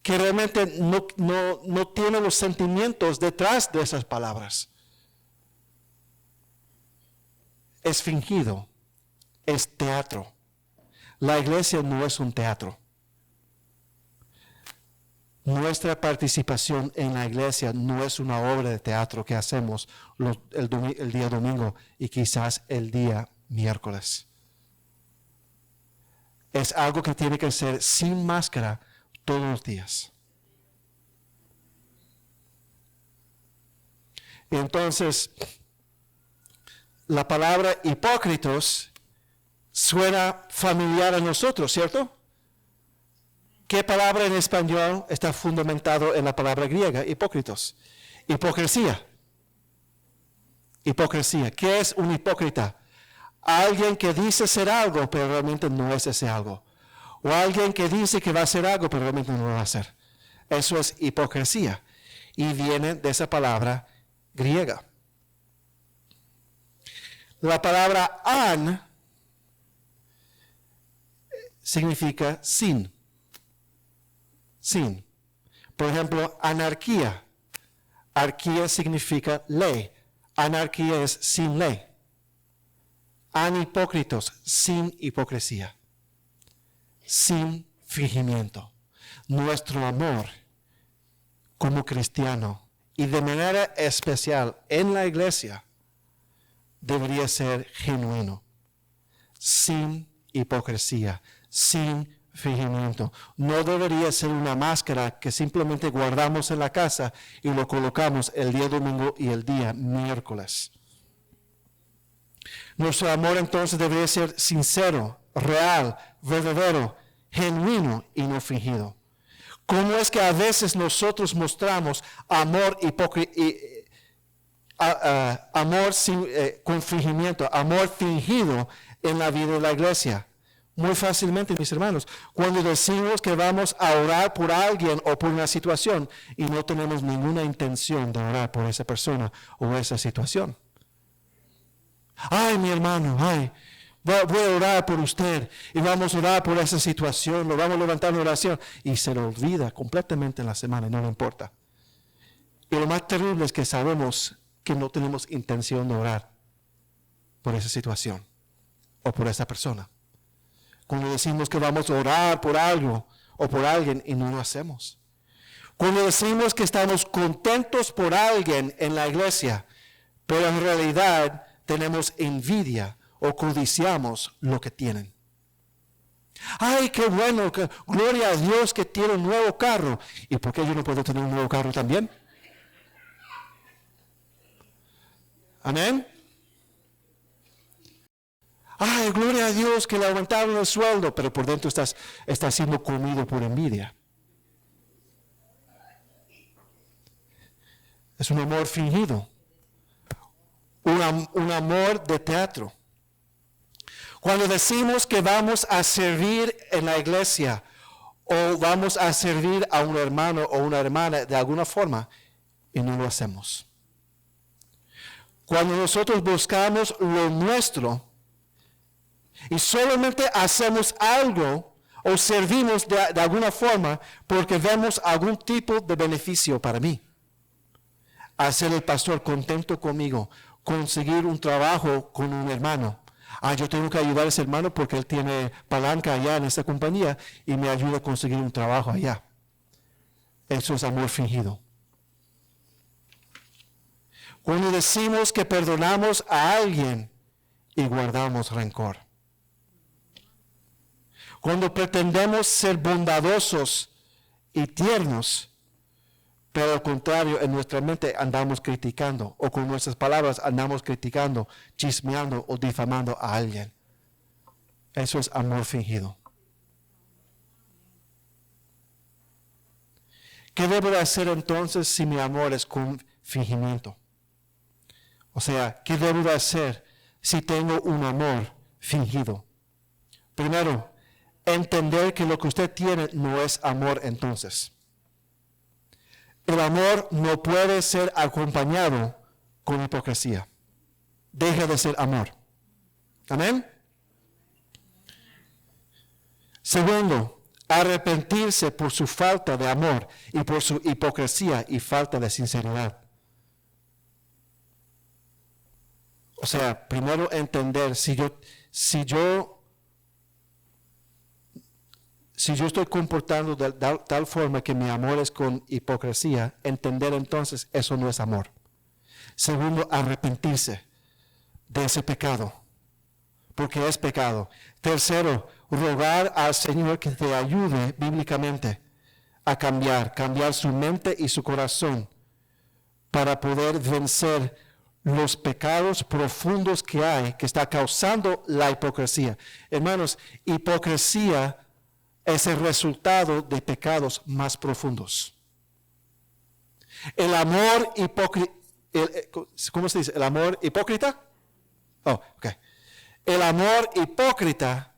S1: que realmente no tienen los sentimientos detrás de esas palabras. Es fingido, es teatro. La iglesia no es un teatro. Nuestra participación en la iglesia no es una obra de teatro que hacemos el día domingo y quizás el día miércoles. Es algo que tiene que ser sin máscara todos los días. Y entonces, la palabra hipócritos suena familiar a nosotros, ¿cierto? ¿Qué palabra en español está fundamentado en la palabra griega? Hipócritos. Hipocresía. Hipocresía. ¿Qué es un hipócrita? Alguien que dice ser algo, pero realmente no es ese algo. O alguien que dice que va a hacer algo, pero realmente no lo va a hacer. Eso es hipocresía. Y viene de esa palabra griega. La palabra an significa sin. Sin. Por ejemplo, anarquía. Arquía significa ley. Anarquía es sin ley. Anhipócritos, sin hipocresía. Sin fingimiento. Nuestro amor como cristiano y de manera especial en la iglesia debería ser genuino. Sin hipocresía, sin fingimiento. No debería ser una máscara que simplemente guardamos en la casa y lo colocamos el día domingo y el día miércoles. Nuestro amor entonces debería ser sincero, real, verdadero, genuino y no fingido. ¿Cómo es que a veces nosotros mostramos amor con fingimiento, amor fingido en la vida de la iglesia? Muy fácilmente, mis hermanos, cuando decimos que vamos a orar por alguien o por una situación y no tenemos ninguna intención de orar por esa persona o esa situación. Ay, mi hermano, ay, voy a orar por usted y vamos a orar por esa situación, lo vamos a levantar en oración y se lo olvida completamente en la semana y no le importa. Y lo más terrible es que sabemos que no tenemos intención de orar por esa situación o por esa persona. Cuando decimos que vamos a orar por algo o por alguien y no lo hacemos. Cuando decimos que estamos contentos por alguien en la iglesia, pero en realidad tenemos envidia o codiciamos lo que tienen. Ay, qué bueno, gloria a Dios que tiene un nuevo carro. ¿Y por qué yo no puedo tener un nuevo carro también? Amén. Ay, gloria a Dios que le aumentaron el sueldo, pero por dentro estás siendo comido por envidia. Es un amor fingido. Un amor de teatro. Cuando decimos que vamos a servir en la iglesia o vamos a servir a un hermano o una hermana de alguna forma y no lo hacemos. Cuando nosotros buscamos lo nuestro y solamente hacemos algo o servimos de alguna forma porque vemos algún tipo de beneficio para mí. Hacer el pastor contento conmigo, conseguir un trabajo con un hermano. Yo tengo que ayudar a ese hermano porque él tiene palanca allá en esta compañía y me ayuda a conseguir un trabajo allá. Eso es amor fingido. Cuando decimos que perdonamos a alguien y guardamos rencor. Cuando pretendemos ser bondadosos y tiernos, pero al contrario, en nuestra mente andamos criticando, o con nuestras palabras andamos criticando, chismeando o difamando a alguien. Eso es amor fingido. ¿Qué debo de hacer entonces si mi amor es con fingimiento? O sea, ¿qué debo de hacer si tengo un amor fingido? Primero, entender que lo que usted tiene no es amor entonces. El amor no puede ser acompañado con hipocresía. Deja de ser amor. Amén. Segundo, arrepentirse por su falta de amor y por su hipocresía y falta de sinceridad. O sea, primero entender si yo estoy comportando de tal forma que mi amor es con hipocresía, entender entonces eso no es amor. Segundo, arrepentirse de ese pecado, porque es pecado. Tercero, rogar al Señor que te ayude bíblicamente a cambiar su mente y su corazón para poder vencer los pecados profundos que hay, que está causando la hipocresía. Hermanos, hipocresía es el resultado de pecados más profundos. El amor hipócrita, ¿cómo se dice? ¿El amor hipócrita? Oh, ok. El amor hipócrita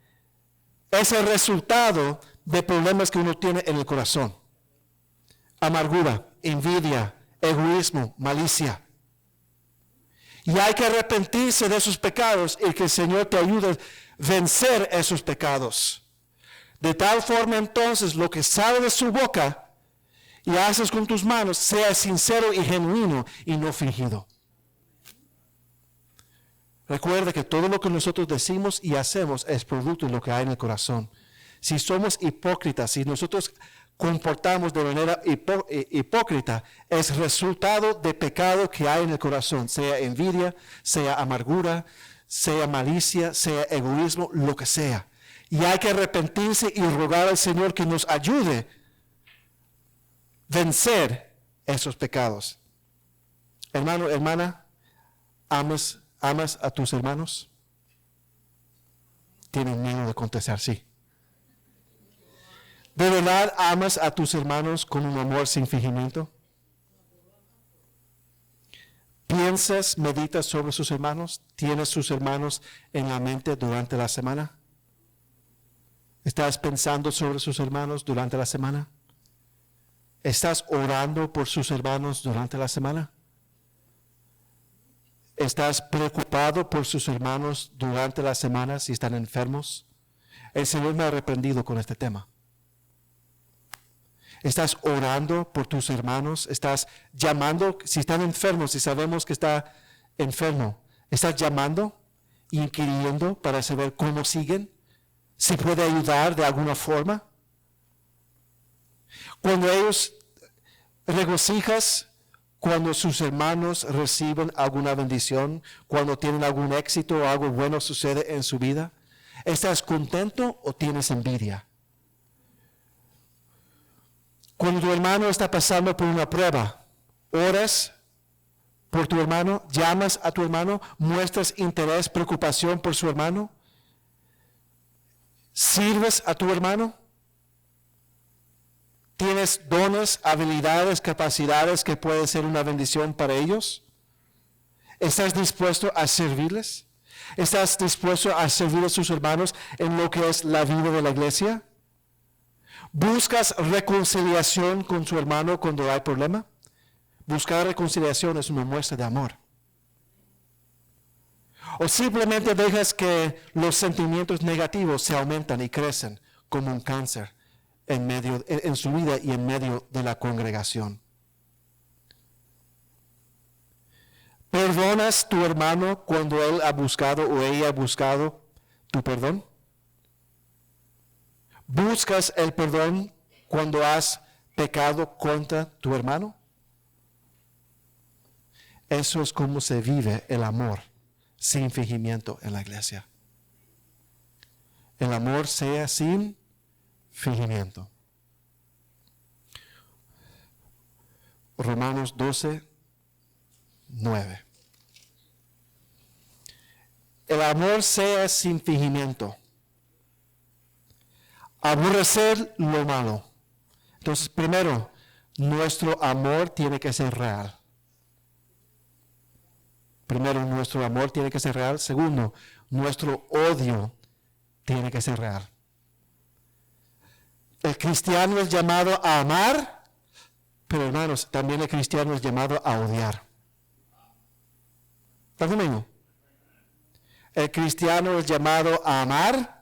S1: es el resultado de problemas que uno tiene en el corazón. Amargura, envidia, egoísmo, malicia. Y hay que arrepentirse de esos pecados y que el Señor te ayude a vencer esos pecados. De tal forma entonces lo que sale de su boca y haces con tus manos sea sincero y genuino y no fingido. Recuerda que todo lo que nosotros decimos y hacemos es producto de lo que hay en el corazón. Si somos hipócritas, si nosotros comportamos de manera hipócrita, es resultado de pecado que hay en el corazón, sea envidia, sea amargura, sea malicia, sea egoísmo, lo que sea. Y hay que arrepentirse y rogar al Señor que nos ayude a vencer esos pecados. Hermano, hermana, ¿amas a tus hermanos? ¿Tienen miedo de contestar sí? ¿De verdad amas a tus hermanos con un amor sin fingimiento? ¿Piensas, meditas sobre sus hermanos? ¿Tienes sus hermanos en la mente durante la semana? ¿Estás pensando sobre sus hermanos durante la semana? ¿Estás orando por sus hermanos durante la semana? ¿Estás preocupado por sus hermanos durante la semana si están enfermos? El Señor me ha reprendido con este tema. ¿Estás orando por tus hermanos? ¿Estás llamando? Si están enfermos, si sabemos que está enfermo, ¿estás llamando, inquiriendo para saber cómo siguen? ¿Si puede ayudar de alguna forma? Cuando ellos regocijas, cuando sus hermanos reciben alguna bendición, cuando tienen algún éxito o algo bueno sucede en su vida, ¿estás contento o tienes envidia? Cuando tu hermano está pasando por una prueba, oras por tu hermano, llamas a tu hermano, muestras interés, preocupación por su hermano, sirves a tu hermano, tienes dones, habilidades, capacidades que pueden ser una bendición para ellos. ¿Estás dispuesto a servirles? ¿Estás dispuesto a servir a sus hermanos en lo que es la vida de la iglesia? ¿Buscas reconciliación con su hermano cuando hay problema? Buscar reconciliación es una muestra de amor. O simplemente dejas que los sentimientos negativos se aumentan y crecen como un cáncer en su vida y en medio de la congregación. ¿Perdonas tu hermano cuando él ha buscado o ella ha buscado tu perdón? ¿Buscas el perdón cuando has pecado contra tu hermano? Eso es como se vive el amor sin fingimiento en la iglesia. El amor sea sin fingimiento. Romanos 12, 9. El amor sea sin fingimiento. Aborrecer lo malo. Entonces, primero, nuestro amor tiene que ser real. Primero, nuestro amor tiene que ser real. Segundo, nuestro odio tiene que ser real. El cristiano es llamado a amar, pero hermanos, también el cristiano es llamado a odiar. ¿Estás conmigo? El cristiano es llamado a amar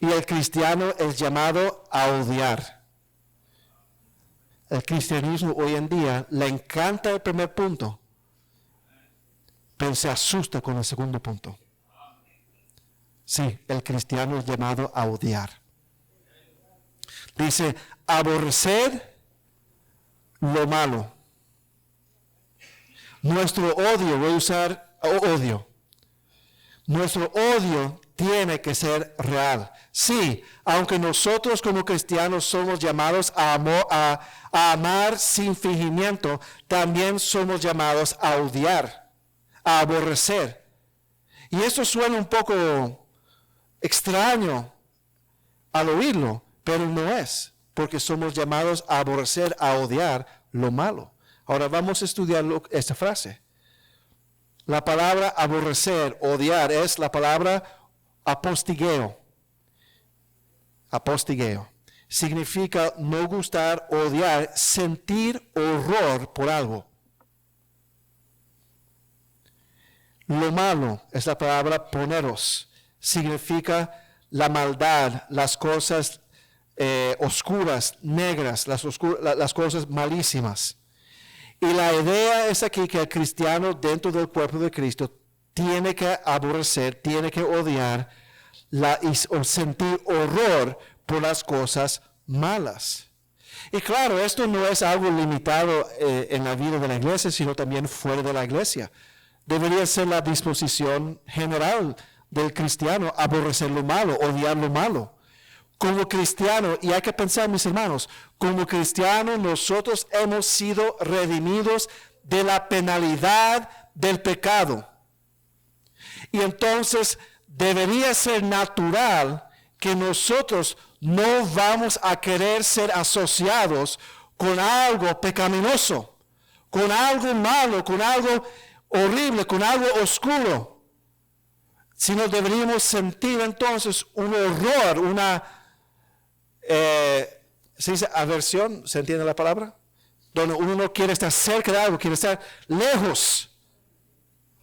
S1: y el cristiano es llamado a odiar. El cristianismo hoy en día le encanta el primer punto, pero se asusta con el segundo punto. Sí, el cristiano es llamado a odiar. Dice, aborrecer lo malo. Nuestro odio, voy a usar odio. Nuestro odio tiene que ser real. Sí, aunque nosotros como cristianos somos llamados a amar sin fingimiento, también somos llamados a odiar, a aborrecer. Y esto suena un poco extraño al oírlo, pero no es, porque somos llamados a aborrecer, a odiar lo malo. Ahora vamos a estudiar esta frase. La palabra aborrecer, odiar, es la palabra apostigeo. Apostigeo. Significa no gustar, odiar, sentir horror por algo. Lo malo es la palabra poneros. Significa la maldad, las cosas oscuras, negras, las cosas malísimas. Y la idea es aquí que el cristiano dentro del cuerpo de Cristo tiene que aborrecer, tiene que odiar o sentir horror por las cosas malas. Y claro, esto no es algo limitado en la vida de la iglesia, sino también fuera de la iglesia. Debería ser la disposición general del cristiano, aborrecer lo malo, odiar lo malo. Como cristiano, y hay que pensar, mis hermanos, como cristianos nosotros hemos sido redimidos de la penalidad del pecado. Y entonces debería ser natural que nosotros no vamos a querer ser asociados con algo pecaminoso, con algo malo, con algo horrible, con algo oscuro. Sino deberíamos sentir entonces un horror, ¿se dice aversión? ¿Se entiende la palabra? Donde uno no quiere estar cerca de algo, quiere estar lejos.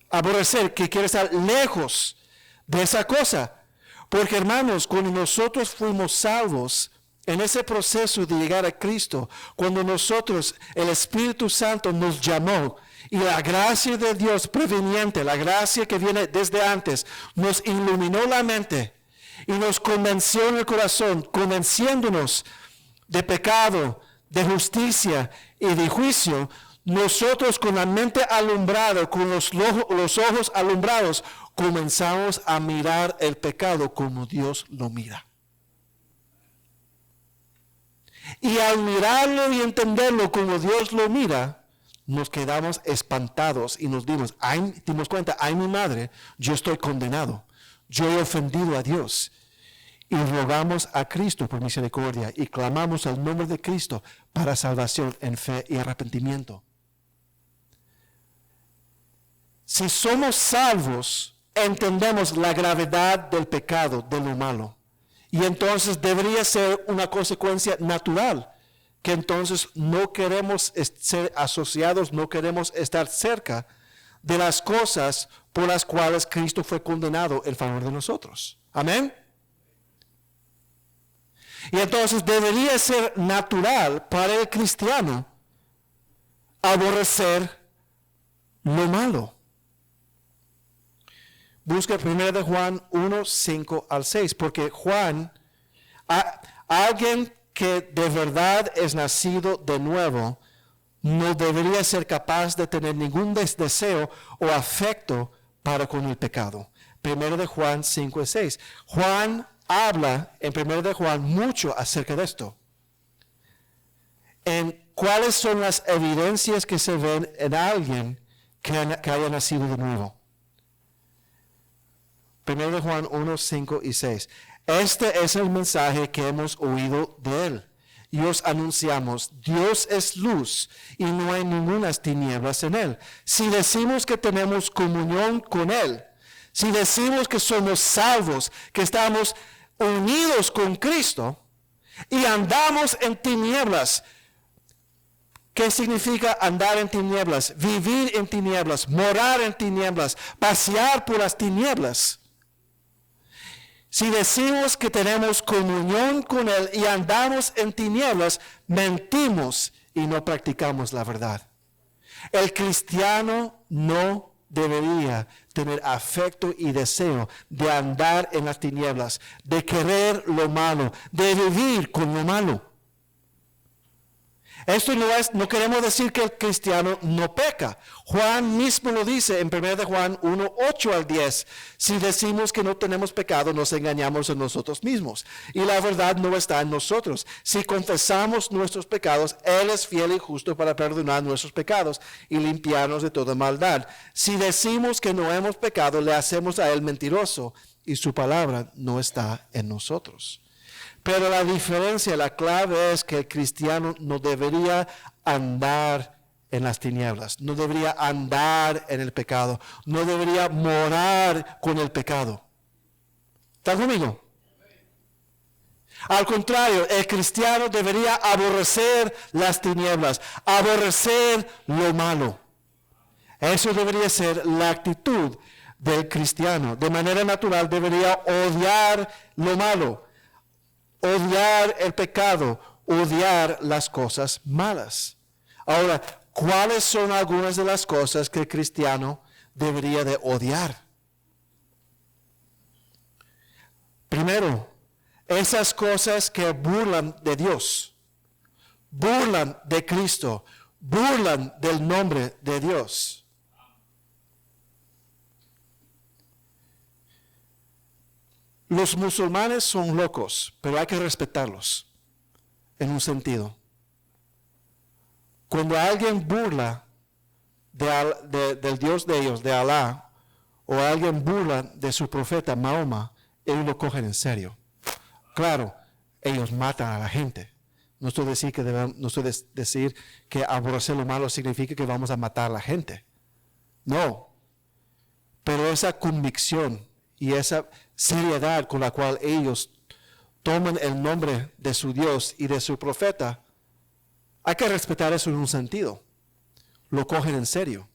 S1: Aborrecer, que quiere estar lejos de esa cosa. Porque hermanos, cuando nosotros fuimos salvos, en ese proceso de llegar a Cristo, cuando nosotros, el Espíritu Santo nos llamó, y la gracia de Dios preveniente, la gracia que viene desde antes, nos iluminó la mente y nos convenció en el corazón, convenciéndonos de pecado, de justicia y de juicio. Nosotros con la mente alumbrada, con los ojos alumbrados, comenzamos a mirar el pecado como Dios lo mira. Y al mirarlo y entenderlo como Dios lo mira, nos quedamos espantados y nos dimos cuenta, ay mi madre, yo estoy condenado, yo he ofendido a Dios. Y rogamos a Cristo por misericordia y clamamos el nombre de Cristo para salvación en fe y arrepentimiento. Si somos salvos, entendemos la gravedad del pecado, de lo malo. Y entonces debería ser una consecuencia natural, que entonces no queremos ser asociados, no queremos estar cerca de las cosas por las cuales Cristo fue condenado en favor de nosotros. Amén. Y entonces debería ser natural para el cristiano aborrecer lo malo. Busca 1 de Juan 1, 5 al 6, porque Juan, alguien que de verdad es nacido de nuevo, no debería ser capaz de tener ningún deseo o afecto para con el pecado. 1 de Juan 5 y 6. Juan habla en 1 de Juan mucho acerca de esto. En cuáles son las evidencias que se ven en alguien que haya nacido de nuevo. 1 de Juan 1, 5 y 6. Este es el mensaje que hemos oído de él. Y os anunciamos, Dios es luz y no hay ninguna tinieblas en él. Si decimos que tenemos comunión con él, si decimos que somos salvos, que estamos unidos con Cristo y andamos en tinieblas. ¿Qué significa andar en tinieblas? Vivir en tinieblas, morar en tinieblas, pasear por las tinieblas. Si decimos que tenemos comunión con Él y andamos en tinieblas, mentimos y no practicamos la verdad. El cristiano no debería tener afecto y deseo de andar en las tinieblas, de querer lo malo, de vivir con lo malo. Esto no queremos decir que el cristiano no peca. Juan mismo lo dice en 1 de Juan 1, 8 al 10. Si decimos que no tenemos pecado, nos engañamos a nosotros mismos. Y la verdad no está en nosotros. Si confesamos nuestros pecados, Él es fiel y justo para perdonar nuestros pecados y limpiarnos de toda maldad. Si decimos que no hemos pecado, le hacemos a Él mentiroso y su palabra no está en nosotros. Pero la diferencia, la clave es que el cristiano no debería andar en las tinieblas, no debería andar en el pecado, no debería morar con el pecado. ¿Están conmigo? Al contrario, el cristiano debería aborrecer las tinieblas, aborrecer lo malo. Eso debería ser la actitud del cristiano. De manera natural debería odiar lo malo. Odiar el pecado, odiar las cosas malas. Ahora, ¿cuáles son algunas de las cosas que el cristiano debería de odiar? Primero, esas cosas que burlan de Dios, burlan de Cristo, burlan del nombre de Dios. Los musulmanes son locos, pero hay que respetarlos en un sentido. Cuando alguien burla del Dios de ellos, de Alá, o alguien burla de su profeta Mahoma, ellos lo cogen en serio. Claro, ellos matan a la gente. No estoy decir que aborrecer lo malo significa que vamos a matar a la gente. No. Pero esa convicción y esa seriedad con la cual ellos toman el nombre de su Dios y de su profeta, hay que respetar eso en un sentido. Lo cogen en serio.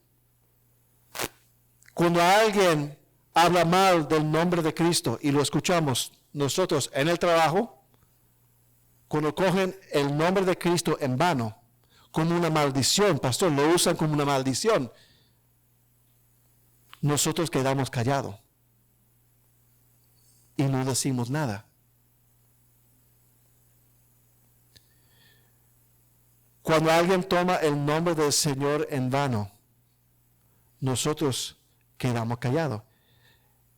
S1: Cuando alguien habla mal del nombre de Cristo y lo escuchamos nosotros en el trabajo, cuando cogen el nombre de Cristo en vano, como una maldición, pastor, lo usan como una maldición, nosotros quedamos callados y no decimos nada. Cuando alguien toma el nombre del Señor en vano, nosotros quedamos callados.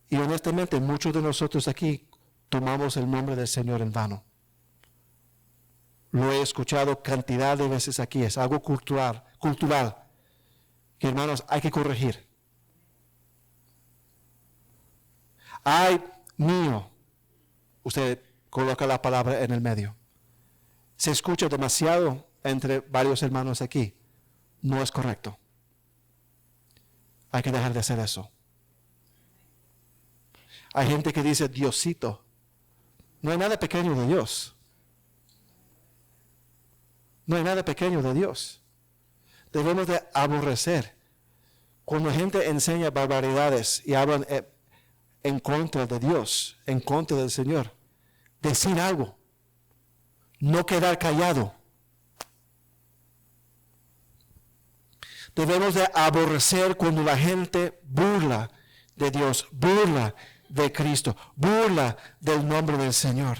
S1: Y honestamente, muchos de nosotros aquí tomamos el nombre del Señor en vano. Lo he escuchado cantidad de veces aquí, es algo cultural, que hermanos hay que corregir. Ay, mío, usted coloca la palabra en el medio. Se escucha demasiado entre varios hermanos aquí. No es correcto. Hay que dejar de hacer eso. Hay gente que dice Diosito. No hay nada pequeño de Dios. No hay nada pequeño de Dios. Debemos de aborrecer. Cuando la gente enseña barbaridades y hablan en contra de Dios, en contra del Señor, decir algo. No quedar callado. Debemos de aborrecer cuando la gente burla de Dios, burla de Cristo, burla del nombre del Señor.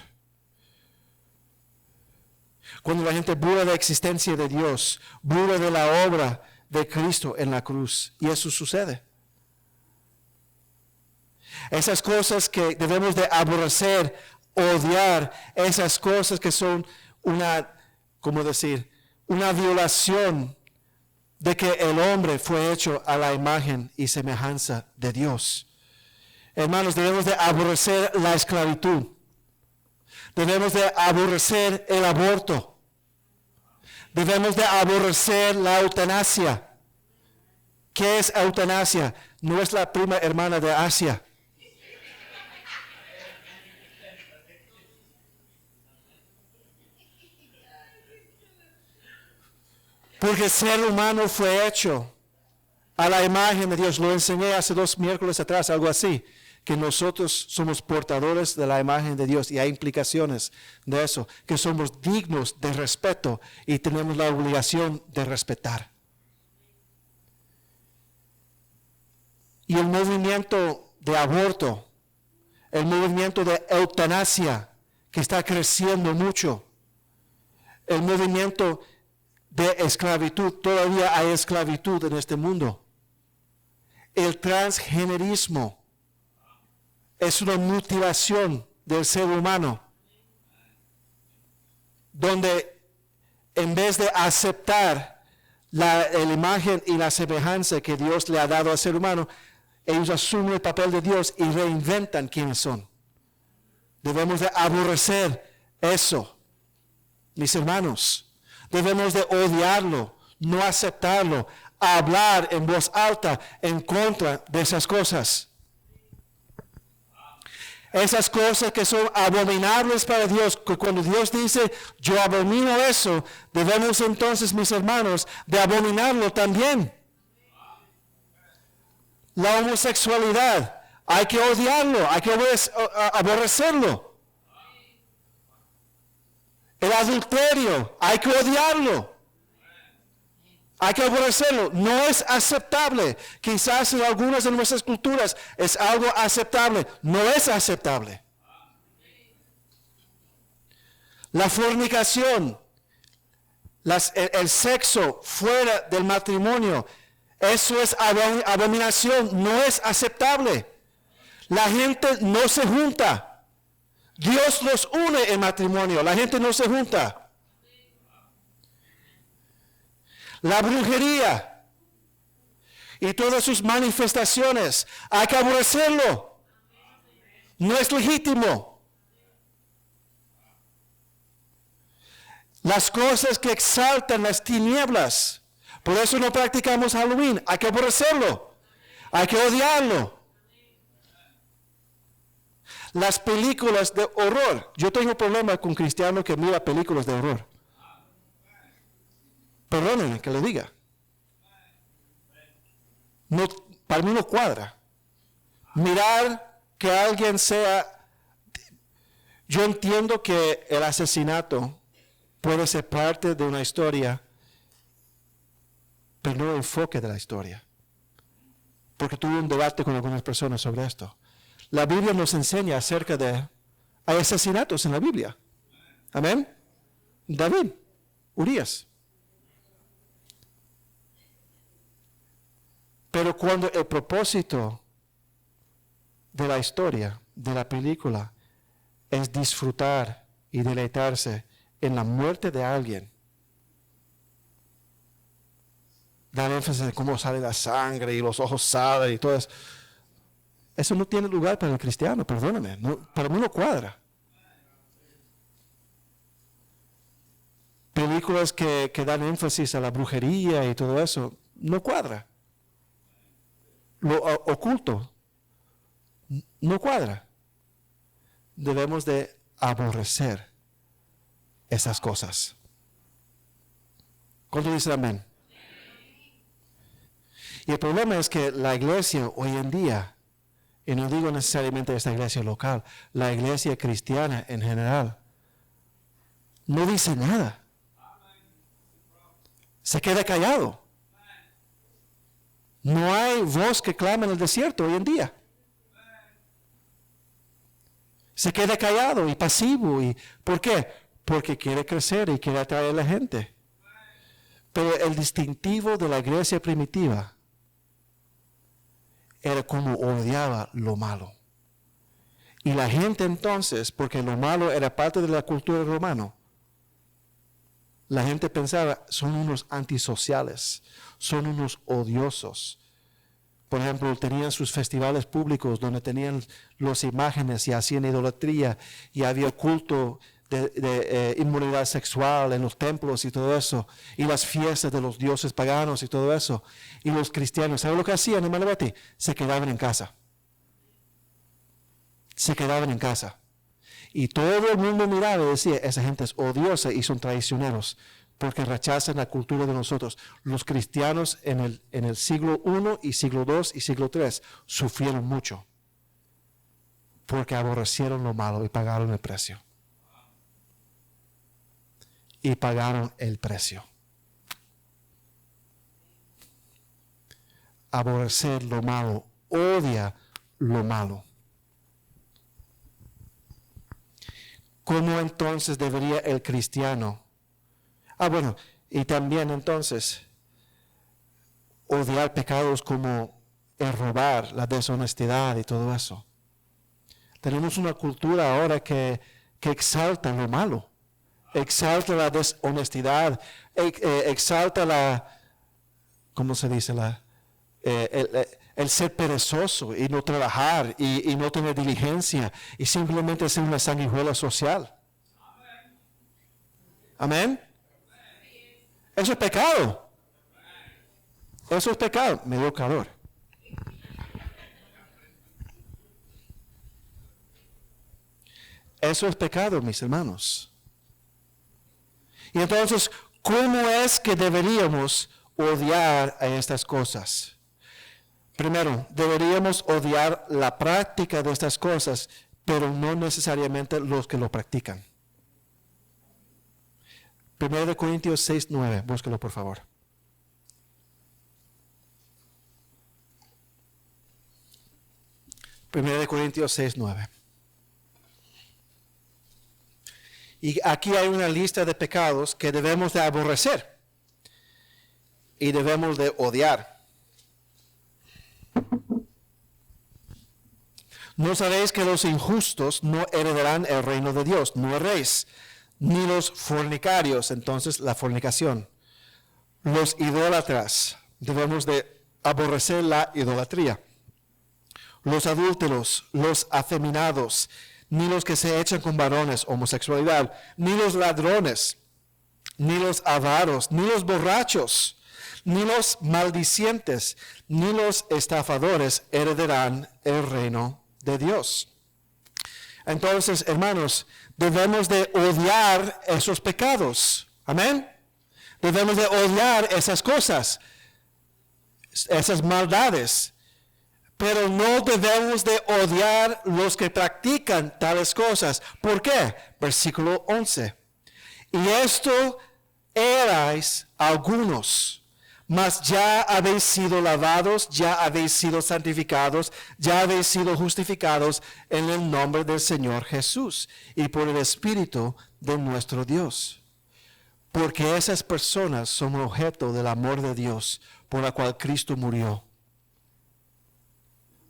S1: Cuando la gente burla de la existencia de Dios, burla de la obra de Cristo en la cruz. Y eso sucede. Esas cosas que debemos de aborrecer, odiar, esas cosas que son una violación de que el hombre fue hecho a la imagen y semejanza de Dios. Hermanos, debemos de aborrecer la esclavitud. Debemos de aborrecer el aborto. Debemos de aborrecer la eutanasia. ¿Qué es eutanasia? No es la prima hermana de Asia. Porque el ser humano fue hecho a la imagen de Dios. Lo enseñé hace 2 miércoles atrás, algo así. Que nosotros somos portadores de la imagen de Dios y hay implicaciones de eso. Que somos dignos de respeto y tenemos la obligación de respetar. Y el movimiento de aborto, el movimiento de eutanasia, que está creciendo mucho, el movimiento de esclavitud. Todavía hay esclavitud en este mundo. El transgenerismo es una mutilación del ser humano, donde en vez de aceptar la imagen y la semejanza que Dios le ha dado al ser humano, ellos asumen el papel de Dios y reinventan quiénes son. Debemos de aborrecer eso, mis hermanos. Debemos de odiarlo, no aceptarlo, hablar en voz alta en contra de esas cosas. Esas cosas que son abominables para Dios, que cuando Dios dice, yo abomino eso, debemos entonces, mis hermanos, de abominarlo también. La homosexualidad, hay que odiarlo, hay que aborrecerlo. El adulterio, hay que odiarlo. Hay que aborrecerlo. No es aceptable. Quizás en algunas de nuestras culturas es algo aceptable. No es aceptable. La fornicación, el sexo fuera del matrimonio, eso es abominación. No es aceptable. La gente no se junta. Dios los une en matrimonio. La gente no se junta. La brujería y todas sus manifestaciones, hay que aborrecerlo. No es legítimo. Las cosas que exaltan las tinieblas, por eso no practicamos Halloween, hay que aborrecerlo, hay que odiarlo. Las películas de horror, yo tengo problemas con cristianos que miran películas de horror. Perdónenme que le diga. No, para mí no cuadra. Mirar que alguien sea... Yo entiendo que el asesinato puede ser parte de una historia, pero no el enfoque de la historia. Porque tuve un debate con algunas personas sobre esto. La Biblia nos enseña acerca de... Hay asesinatos en la Biblia. Amén. David, Urías. Pero cuando el propósito de la historia, de la película, es disfrutar y deleitarse en la muerte de alguien, dar énfasis en cómo sale la sangre y los ojos salen y todo eso no tiene lugar para el cristiano, perdóname, no, para mí no cuadra. Películas que dan énfasis a la brujería y todo eso, no cuadra. Lo oculto no cuadra. Debemos de aborrecer esas cosas. ¿Cuánto dicen amén? Y el problema es que la iglesia hoy en día, y no digo necesariamente esta iglesia local, la iglesia cristiana en general, no dice nada. Se queda callado. No hay voz que clame en el desierto hoy en día. Se queda callado y pasivo. ¿Por qué? Porque quiere crecer y quiere atraer a la gente. Pero el distintivo de la iglesia primitiva era como odiaba lo malo. Y la gente entonces, porque lo malo era parte de la cultura romana, la gente pensaba, son unos antisociales, son unos odiosos. Por ejemplo, tenían sus festivales públicos donde tenían las imágenes y hacían idolatría y había culto de inmoralidad sexual en los templos y todo eso, y las fiestas de los dioses paganos y todo eso. Y los cristianos, ¿saben lo que hacían, hermano Betty? Se quedaban en casa. Se quedaban en casa. Y todo el mundo miraba y decía, esa gente es odiosa y son traicioneros, porque rechazan la cultura de nosotros. Los cristianos en el siglo I y siglo II y siglo III sufrieron mucho, porque aborrecieron lo malo y pagaron el precio. Y pagaron el precio. Aborrecer lo malo, odia lo malo. ¿Cómo entonces debería el cristiano? Y también entonces odiar pecados como el robar, la deshonestidad y todo eso. Tenemos una cultura ahora que exalta lo malo, exalta la deshonestidad, exalta la, ¿cómo se dice? El ser perezoso y no trabajar y no tener diligencia y simplemente ser una sanguijuela social. Amén. Eso es pecado. Eso es pecado. Me dio calor. Eso es pecado, mis hermanos. Y entonces, ¿cómo es que deberíamos odiar a estas cosas? Primero, deberíamos odiar la práctica de estas cosas, pero no necesariamente los que lo practican. 1 Corintios 6:9, búsquelo por favor. 1 Corintios 6:9. Y aquí hay una lista de pecados que debemos de aborrecer y debemos de odiar. ¿No sabéis que los injustos no heredarán el reino de Dios? No erréis, ni los fornicarios, entonces la fornicación. Los idólatras, debemos de aborrecer la idolatría. Los adúlteros, los afeminados, ni los que se echan con varones, homosexualidad, ni los ladrones, ni los avaros, ni los borrachos, ni los maldicientes, ni los estafadores heredarán el reino de Dios. Entonces, hermanos, debemos de odiar esos pecados. Amén. Debemos de odiar esas cosas, esas maldades. Pero no debemos de odiar los que practican tales cosas. ¿Por qué? Versículo 11. Y esto erais algunos, mas ya habéis sido lavados, ya habéis sido santificados, ya habéis sido justificados en el nombre del Señor Jesús y por el Espíritu de nuestro Dios. Porque esas personas son objeto del amor de Dios por la cual Cristo murió.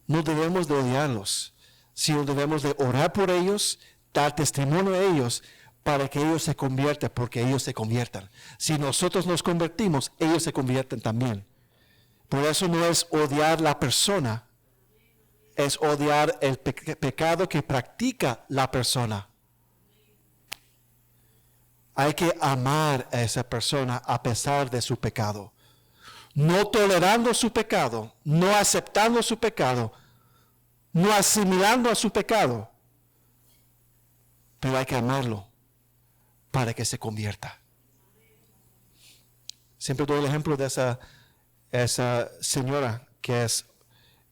S1: No debemos de odiarlos, sino debemos de orar por ellos, dar testimonio a ellos para que ellos se conviertan, porque ellos se conviertan. Si nosotros nos convertimos, ellos se convierten también. Por eso no es odiar la persona, es odiar el pecado que practica la persona. Hay que amar a esa persona a pesar de su pecado. No tolerando su pecado, no aceptando su pecado, no asimilando a su pecado, pero hay que amarlo para que se convierta. Siempre doy el ejemplo de esa señora que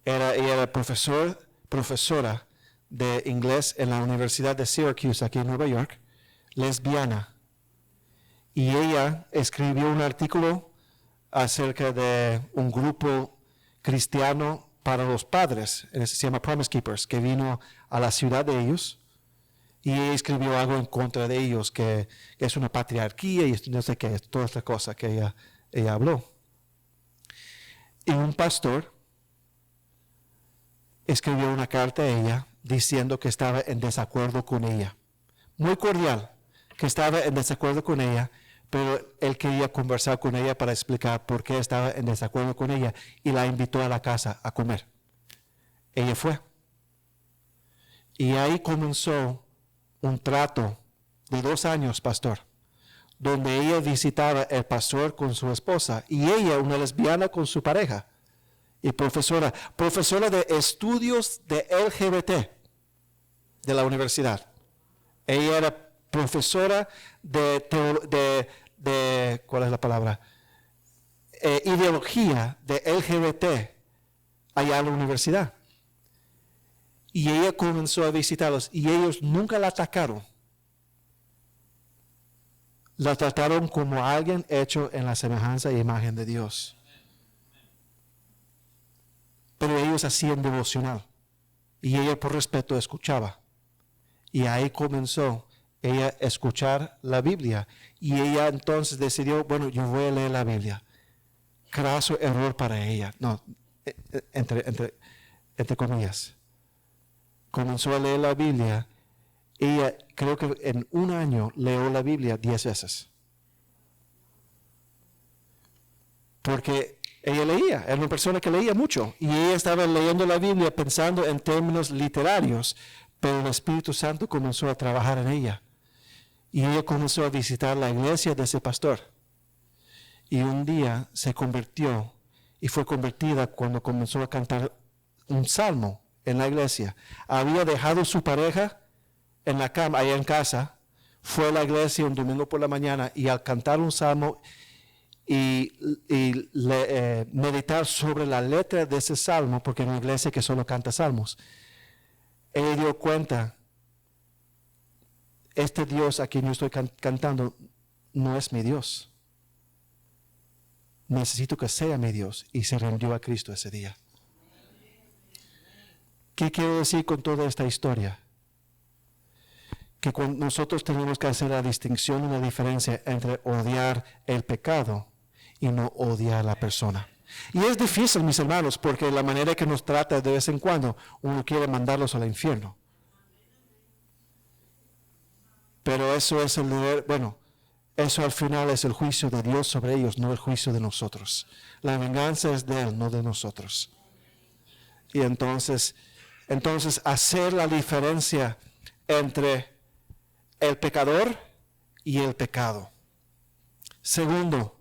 S1: era profesora de inglés en la Universidad de Syracuse, aquí en Nueva York, lesbiana. Y ella escribió un artículo acerca de un grupo cristiano para los padres, se llama Promise Keepers, que vino a la ciudad de ellos y ella escribió algo en contra de ellos, que es una patriarquía y no sé qué, toda esta cosa que ella habló. Y un pastor escribió una carta a ella diciendo que estaba en desacuerdo con ella. Muy cordial, que estaba en desacuerdo con ella, pero él quería conversar con ella para explicar por qué estaba en desacuerdo con ella y la invitó a la casa a comer. Ella fue. Y ahí comenzó un trato de 2 años, pastor, donde ella visitaba al pastor con su esposa y ella, una lesbiana, con su pareja y profesora de estudios de LGBT de la universidad. Ella era profesora de ¿cuál es la palabra? Ideología de LGBT allá en la universidad. Y ella comenzó a visitarlos y ellos nunca la atacaron. La trataron como alguien hecho en la semejanza e imagen de Dios. Pero ellos hacían devocional y ella por respeto escuchaba. Y ahí comenzó ella escuchar la Biblia. Y ella entonces decidió, bueno, yo voy a leer la Biblia. Craso error para ella. No, entre comillas. Comenzó a leer la Biblia. Ella, creo que en un año, leyó la Biblia 10 veces. Porque ella leía, era una persona que leía mucho. Y ella estaba leyendo la Biblia pensando en términos literarios, pero el Espíritu Santo comenzó a trabajar en ella. Y ella comenzó a visitar la iglesia de ese pastor. Y un día se convirtió y fue convertida cuando comenzó a cantar un salmo en la iglesia. Había dejado su pareja en la cama, allá en casa, fue a la iglesia un domingo por la mañana y al cantar un salmo y meditar sobre la letra de ese salmo, porque en una iglesia que solo canta salmos, ella dio cuenta, este Dios a quien yo estoy cantando no es mi Dios. Necesito que sea mi Dios, y se rindió a Cristo ese día. ¿Qué quiero decir con toda esta historia? Que cuando nosotros tenemos que hacer la distinción y la diferencia entre odiar el pecado y no odiar a la persona. Y es difícil, mis hermanos, porque la manera que nos trata de vez en cuando, uno quiere mandarlos al infierno. Pero eso es el deber, bueno, eso al final es el juicio de Dios sobre ellos, no el juicio de nosotros. La venganza es de Él, no de nosotros. Y entonces hacer la diferencia entre el pecador y el pecado. Segundo,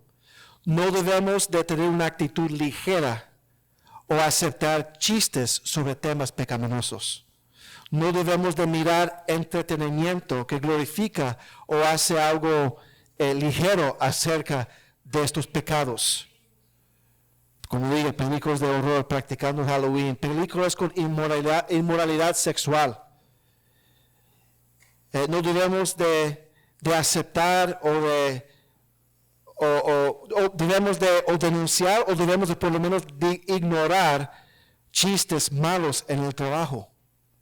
S1: no debemos de tener una actitud ligera o aceptar chistes sobre temas pecaminosos. No debemos de mirar entretenimiento que glorifica o hace algo ligero acerca de estos pecados. Como digo, películas de horror practicando Halloween, películas con inmoralidad sexual. No debemos de aceptar o debemos de denunciar o debemos de por lo menos de ignorar chistes malos en el trabajo.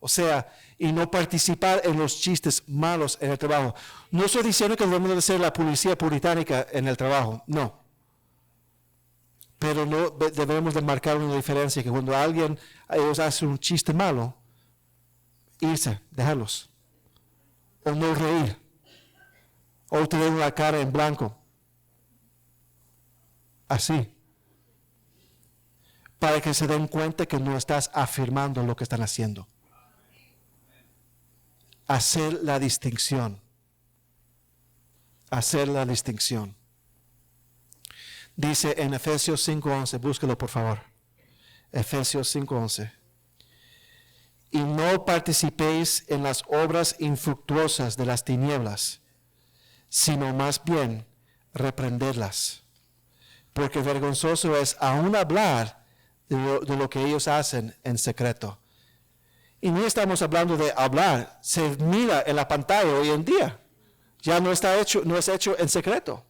S1: O sea, y no participar en los chistes malos en el trabajo. No estoy diciendo que debemos de ser la policía puritánica en el trabajo, no. Pero no debemos de marcar una diferencia, que cuando ellos hacen un chiste malo, irse, dejarlos. O no reír. O tener una cara en blanco. Así. Para que se den cuenta que no estás afirmando lo que están haciendo. Hacer la distinción. Hacer la distinción. Dice en Efesios 5:11, búsquelo por favor. Efesios 5:11. Y no participéis en las obras infructuosas de las tinieblas, sino más bien reprenderlas. Porque vergonzoso es aún hablar de lo que ellos hacen en secreto. Y no estamos hablando de hablar, se mira en la pantalla hoy en día. Ya no es hecho en secreto.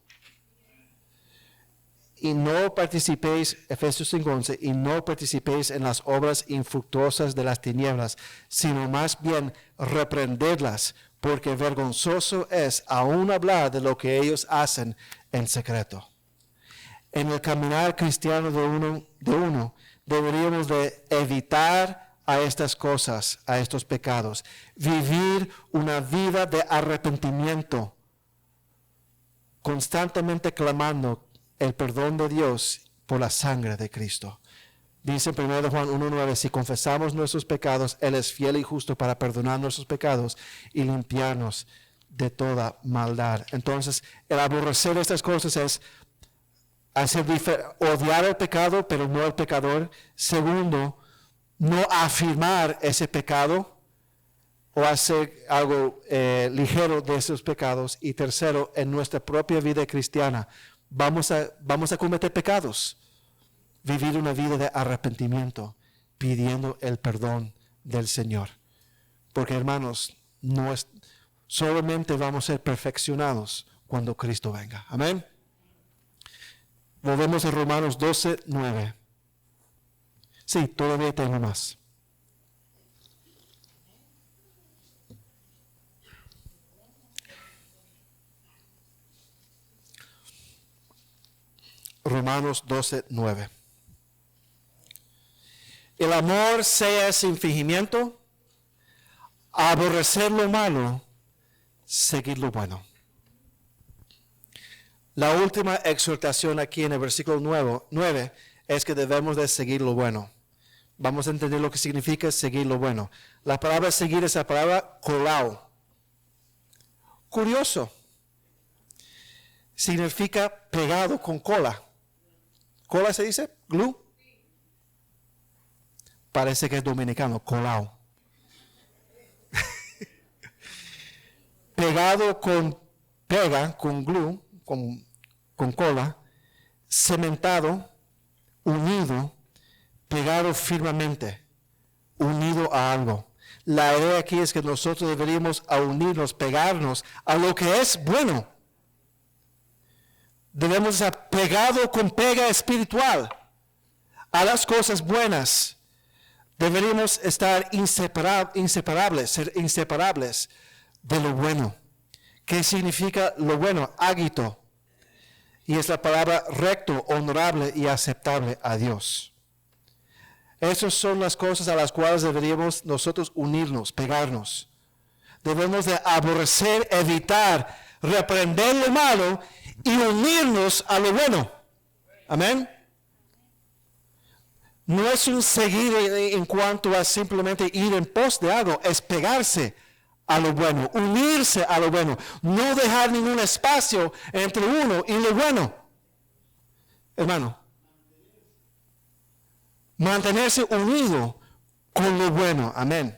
S1: Y no participéis, Efesios 5:11, y no participéis en las obras infructuosas de las tinieblas, sino más bien reprenderlas, porque vergonzoso es aún hablar de lo que ellos hacen en secreto. En el caminar cristiano de uno deberíamos de evitar a estas cosas, a estos pecados, vivir una vida de arrepentimiento, constantemente clamando el perdón de Dios por la sangre de Cristo. Dice en 1 Juan 1:9, si confesamos nuestros pecados, Él es fiel y justo para perdonar nuestros pecados y limpiarnos de toda maldad. Entonces, el aborrecer estas cosas es odiar el pecado, pero no el pecador. Segundo, no afirmar ese pecado o hacer algo ligero de esos pecados. Y tercero, en nuestra propia vida cristiana, vamos a cometer pecados. Vivir una vida de arrepentimiento, pidiendo el perdón del Señor. Porque hermanos, solamente vamos a ser perfeccionados cuando Cristo venga. Amén. Volvemos a Romanos 12:9. Sí, todavía tengo más. Romanos 12:9. El amor sea sin fingimiento, aborrecer lo malo, seguir lo bueno. La última exhortación aquí en el versículo 9 es que debemos de seguir lo bueno. Vamos a entender lo que significa seguir lo bueno. La palabra seguir es la palabra colao. Curioso. Significa pegado con cola. ¿Cola se dice? ¿Glue? Parece que es dominicano, colao. Pegado con pega, con glue, con cola, cementado, unido, pegado firmemente, unido a algo. La idea aquí es que nosotros deberíamos unirnos, pegarnos a lo que es bueno. Debemos estar pegados con pega espiritual a las cosas buenas. Deberíamos estar inseparables, ser inseparables de lo bueno. ¿Qué significa lo bueno? Ágito. Y es la palabra recto, honorable y aceptable a Dios. Esas son las cosas a las cuales deberíamos nosotros unirnos, pegarnos. Debemos de aborrecer, evitar, reprender lo malo y unirnos a lo bueno. Amén. No es un seguir en cuanto a simplemente ir en pos de algo, es pegarse a lo bueno, unirse a lo bueno, no dejar ningún espacio entre uno y lo bueno. Hermano, mantenerse unido con lo bueno. Amén.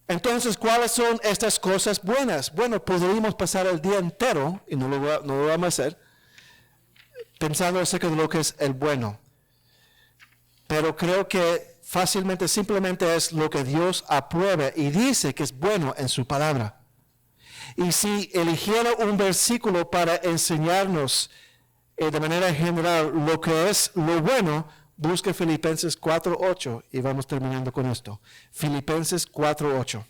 S1: Entonces, ¿cuáles son estas cosas buenas? Bueno, podríamos pasar el día entero, y no lo vamos a hacer, pensando acerca de lo que es el bueno. Pero creo que fácilmente, simplemente es lo que Dios aprueba y dice que es bueno en su palabra. Y si eligiera un versículo para enseñarnos de manera general lo que es lo bueno, busque Filipenses 4:8 y vamos terminando con esto. Filipenses 4:8.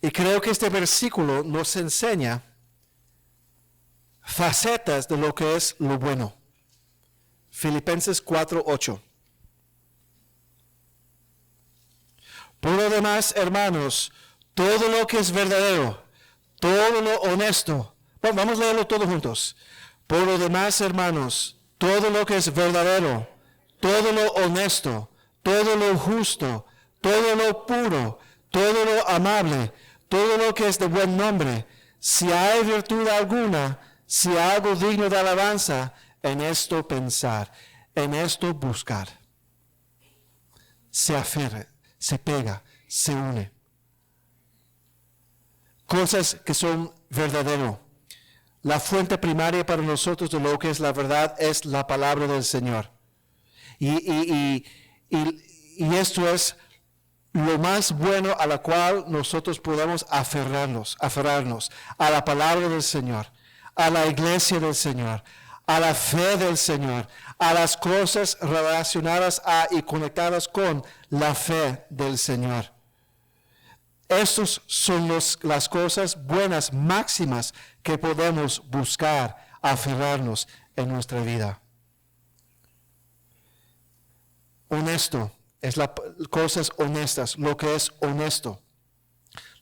S1: Y creo que este versículo nos enseña facetas de lo que es lo bueno. Filipenses 4:8. Por lo demás, hermanos, todo lo que es verdadero, todo lo honesto. Bueno, vamos a leerlo todos juntos. Por lo demás, hermanos, todo lo que es verdadero, todo lo honesto, todo lo justo, todo lo puro, todo lo amable, todo lo que es de buen nombre, si hay virtud alguna, si hay algo digno de alabanza, en esto pensar, en esto buscar. Se aferra, se pega, se une. Cosas que son verdadero. La fuente primaria para nosotros de lo que es la verdad es la palabra del Señor. Y esto es lo más bueno a la cual nosotros podemos aferrarnos a la palabra del Señor, a la iglesia del Señor, a la fe del Señor, a las cosas relacionadas a y conectadas con la fe del Señor. Estas son las cosas buenas máximas que podemos buscar, aferrarnos en nuestra vida. Honesto. Es cosas honestas, lo que es honesto.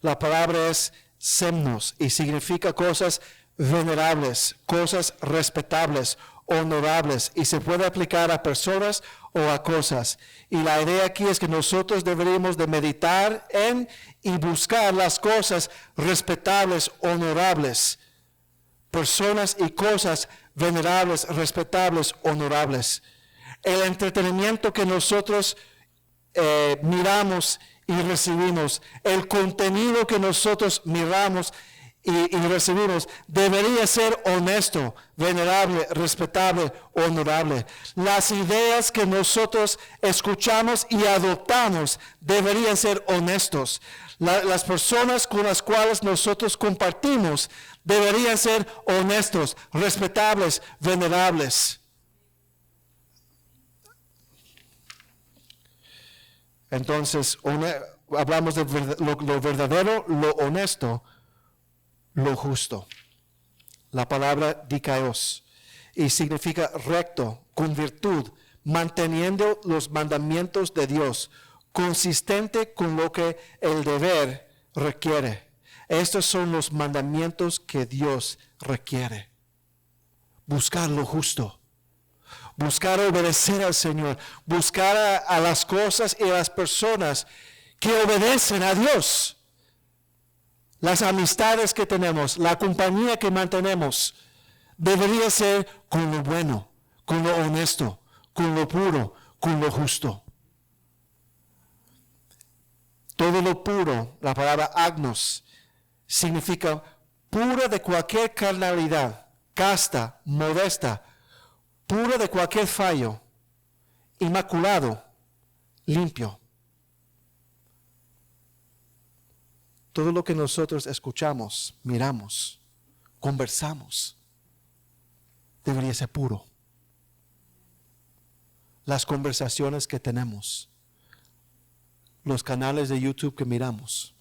S1: La palabra es semnos y significa cosas venerables, cosas respetables, honorables, y se puede aplicar a personas o a cosas. Y la idea aquí es que nosotros deberíamos de meditar en y buscar las cosas respetables, honorables, personas y cosas venerables, respetables, honorables. El entretenimiento que nosotros miramos y recibimos, el contenido que nosotros miramos y recibimos debería ser honesto, venerable, respetable, honorable. Las ideas que nosotros escuchamos y adoptamos deberían ser honestos. Las personas con las cuales nosotros compartimos deberían ser honestos, respetables, venerables. Entonces, hablamos de lo verdadero, lo honesto, lo justo. La palabra dikaios y significa recto, con virtud, manteniendo los mandamientos de Dios, consistente con lo que el deber requiere. Estos son los mandamientos que Dios requiere. Buscar lo justo, buscar obedecer al Señor, buscar a las cosas y a las personas que obedecen a Dios. Las amistades que tenemos, la compañía que mantenemos, debería ser con lo bueno, con lo honesto, con lo puro, con lo justo. Todo lo puro, la palabra agnos, significa pura de cualquier carnalidad, casta, modesta, pura de cualquier fallo, inmaculado, limpio. Todo lo que nosotros escuchamos, miramos, conversamos, debería ser puro. Las conversaciones que tenemos, los canales de YouTube que miramos,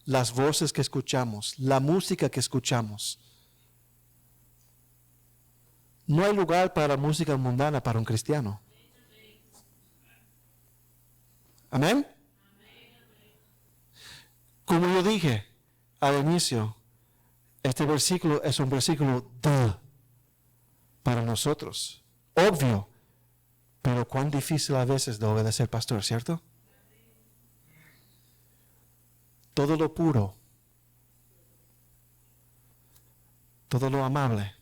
S1: las voces que escuchamos, la música que escuchamos. No hay lugar para música mundana para un cristiano. Amén. Como yo dije al inicio, este versículo es un versículo para nosotros. Obvio, pero cuán difícil a veces de obedecer, pastor, ¿cierto? Todo lo puro, todo lo amable.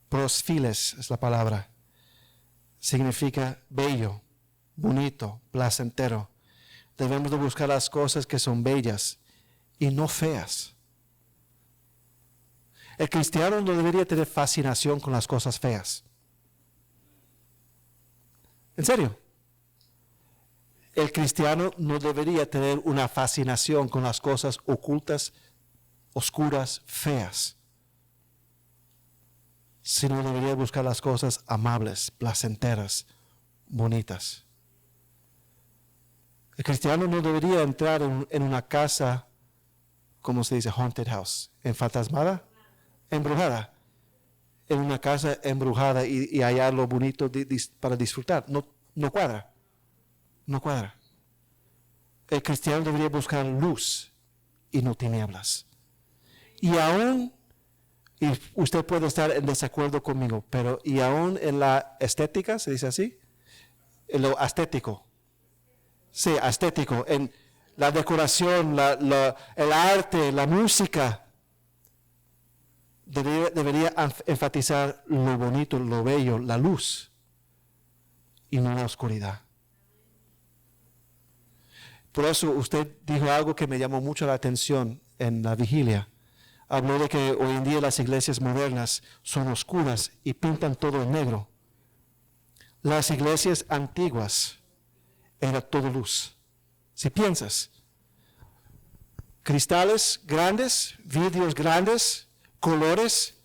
S1: Prosfiles es la palabra. Significa bello, bonito, placentero. Debemos de buscar las cosas que son bellas y no feas. El cristiano no debería tener fascinación con las cosas feas. ¿En serio? El cristiano no debería tener una fascinación con las cosas ocultas, oscuras, feas. Sino debería buscar las cosas amables, placenteras, bonitas. El cristiano no debería entrar en una casa, ¿cómo se dice? Haunted house. ¿Enfantasmada? Embrujada. En una casa embrujada y hallar lo bonito para disfrutar. No cuadra. No cuadra. El cristiano debería buscar luz y no tinieblas. Y aún, y usted puede estar en desacuerdo conmigo, pero y aún en la estética, ¿se dice así? En lo estético. Sí, estético, en la decoración, el arte, la música. Debería enfatizar lo bonito, lo bello, la luz, y no la oscuridad. Por eso usted dijo algo que me llamó mucho la atención en la vigilia. Habló de que hoy en día las iglesias modernas son oscuras y pintan todo en negro. Las iglesias antiguas era todo luz. Si piensas, cristales grandes, vidrios grandes, colores,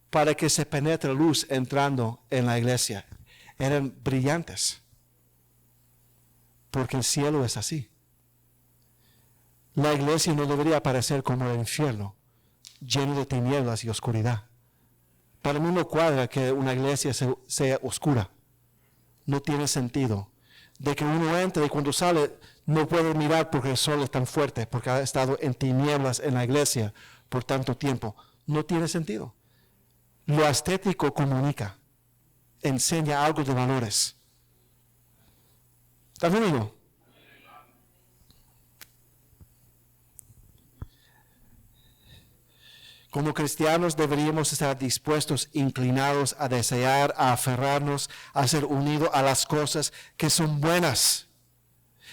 S1: para que se penetre luz entrando en la iglesia. Eran brillantes. Porque el cielo es así. La iglesia no debería parecer como el infierno, lleno de tinieblas y oscuridad. Para mí no cuadra que una iglesia sea oscura. No tiene sentido. De que uno entra y cuando sale no puede mirar porque el sol es tan fuerte, porque ha estado en tinieblas en la iglesia por tanto tiempo. No tiene sentido. Lo estético comunica, enseña algo de valores. ¿Estás conmigo? Como cristianos deberíamos estar dispuestos, inclinados a desear, a aferrarnos, a ser unidos a las cosas que son buenas,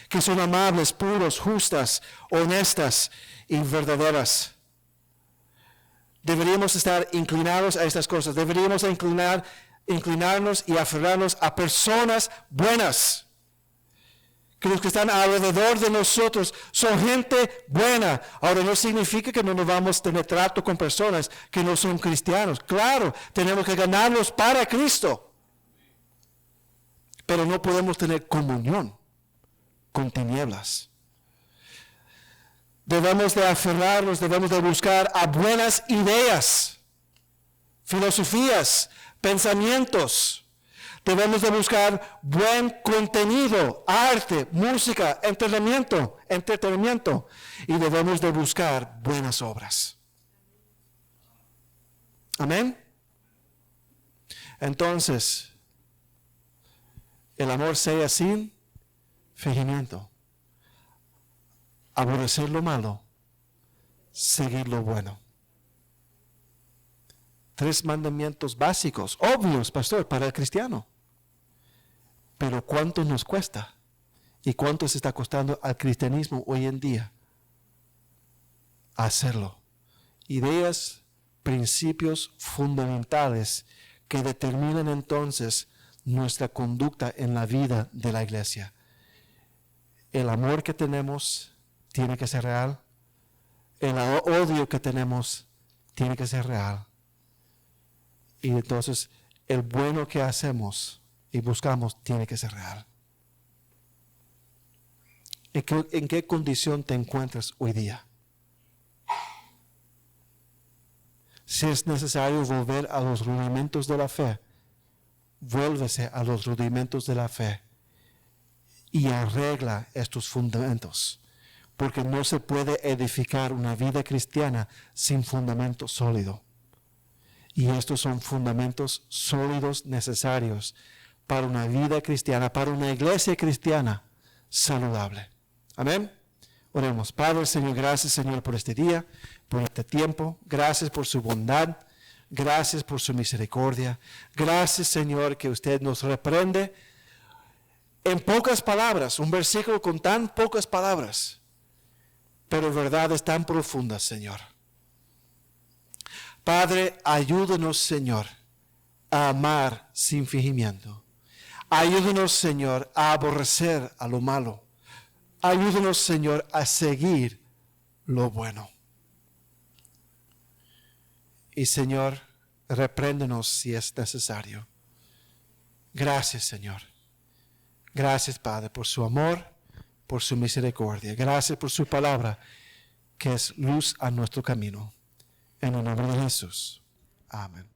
S1: que son amables, puros, justas, honestas y verdaderas. Deberíamos estar inclinados a estas cosas. Deberíamos inclinarnos y aferrarnos a personas buenas. Que los que están alrededor de nosotros son gente buena. Ahora no significa que no nos vamos a tener trato con personas que no son cristianos. Claro, tenemos que ganarlos para Cristo. Pero no podemos tener comunión con tinieblas. Debemos de aferrarnos, debemos de buscar a buenas ideas, filosofías, pensamientos. Debemos de buscar buen contenido, arte, música, entretenimiento. Y debemos de buscar buenas obras. Amén. Entonces, el amor sea sin fingimiento. Aborrecer lo malo, seguir lo bueno. 3 mandamientos básicos, obvios, pastor, para el cristiano. Pero ¿cuánto nos cuesta? ¿Y cuánto se está costando al cristianismo hoy en día hacerlo? Ideas, principios fundamentales que determinan entonces nuestra conducta en la vida de la iglesia. El amor que tenemos tiene que ser real. El odio que tenemos tiene que ser real. Y entonces el bueno que hacemos y buscamos tiene que ser real. ¿En qué condición te encuentras hoy día? Si es necesario volver a los rudimentos de la fe, vuélvese a los rudimentos de la fe y arregla estos fundamentos, porque no se puede edificar una vida cristiana sin fundamento sólido. Y estos son fundamentos sólidos necesarios para una vida cristiana, para una iglesia cristiana saludable. Amén. Oremos. Padre, Señor, gracias, Señor, por este día, por este tiempo. Gracias por su bondad. Gracias por su misericordia. Gracias, Señor, que usted nos reprende en pocas palabras, un versículo con tan pocas palabras, pero verdades tan profundas, Señor. Padre, ayúdanos, Señor, a amar sin fingimiento. Ayúdanos, Señor, a aborrecer a lo malo. Ayúdanos, Señor, a seguir lo bueno. Y, Señor, repréndenos si es necesario. Gracias, Señor. Gracias, Padre, por su amor, por su misericordia. Gracias por su palabra, que es luz a nuestro camino. En el nombre de Jesús. Amén.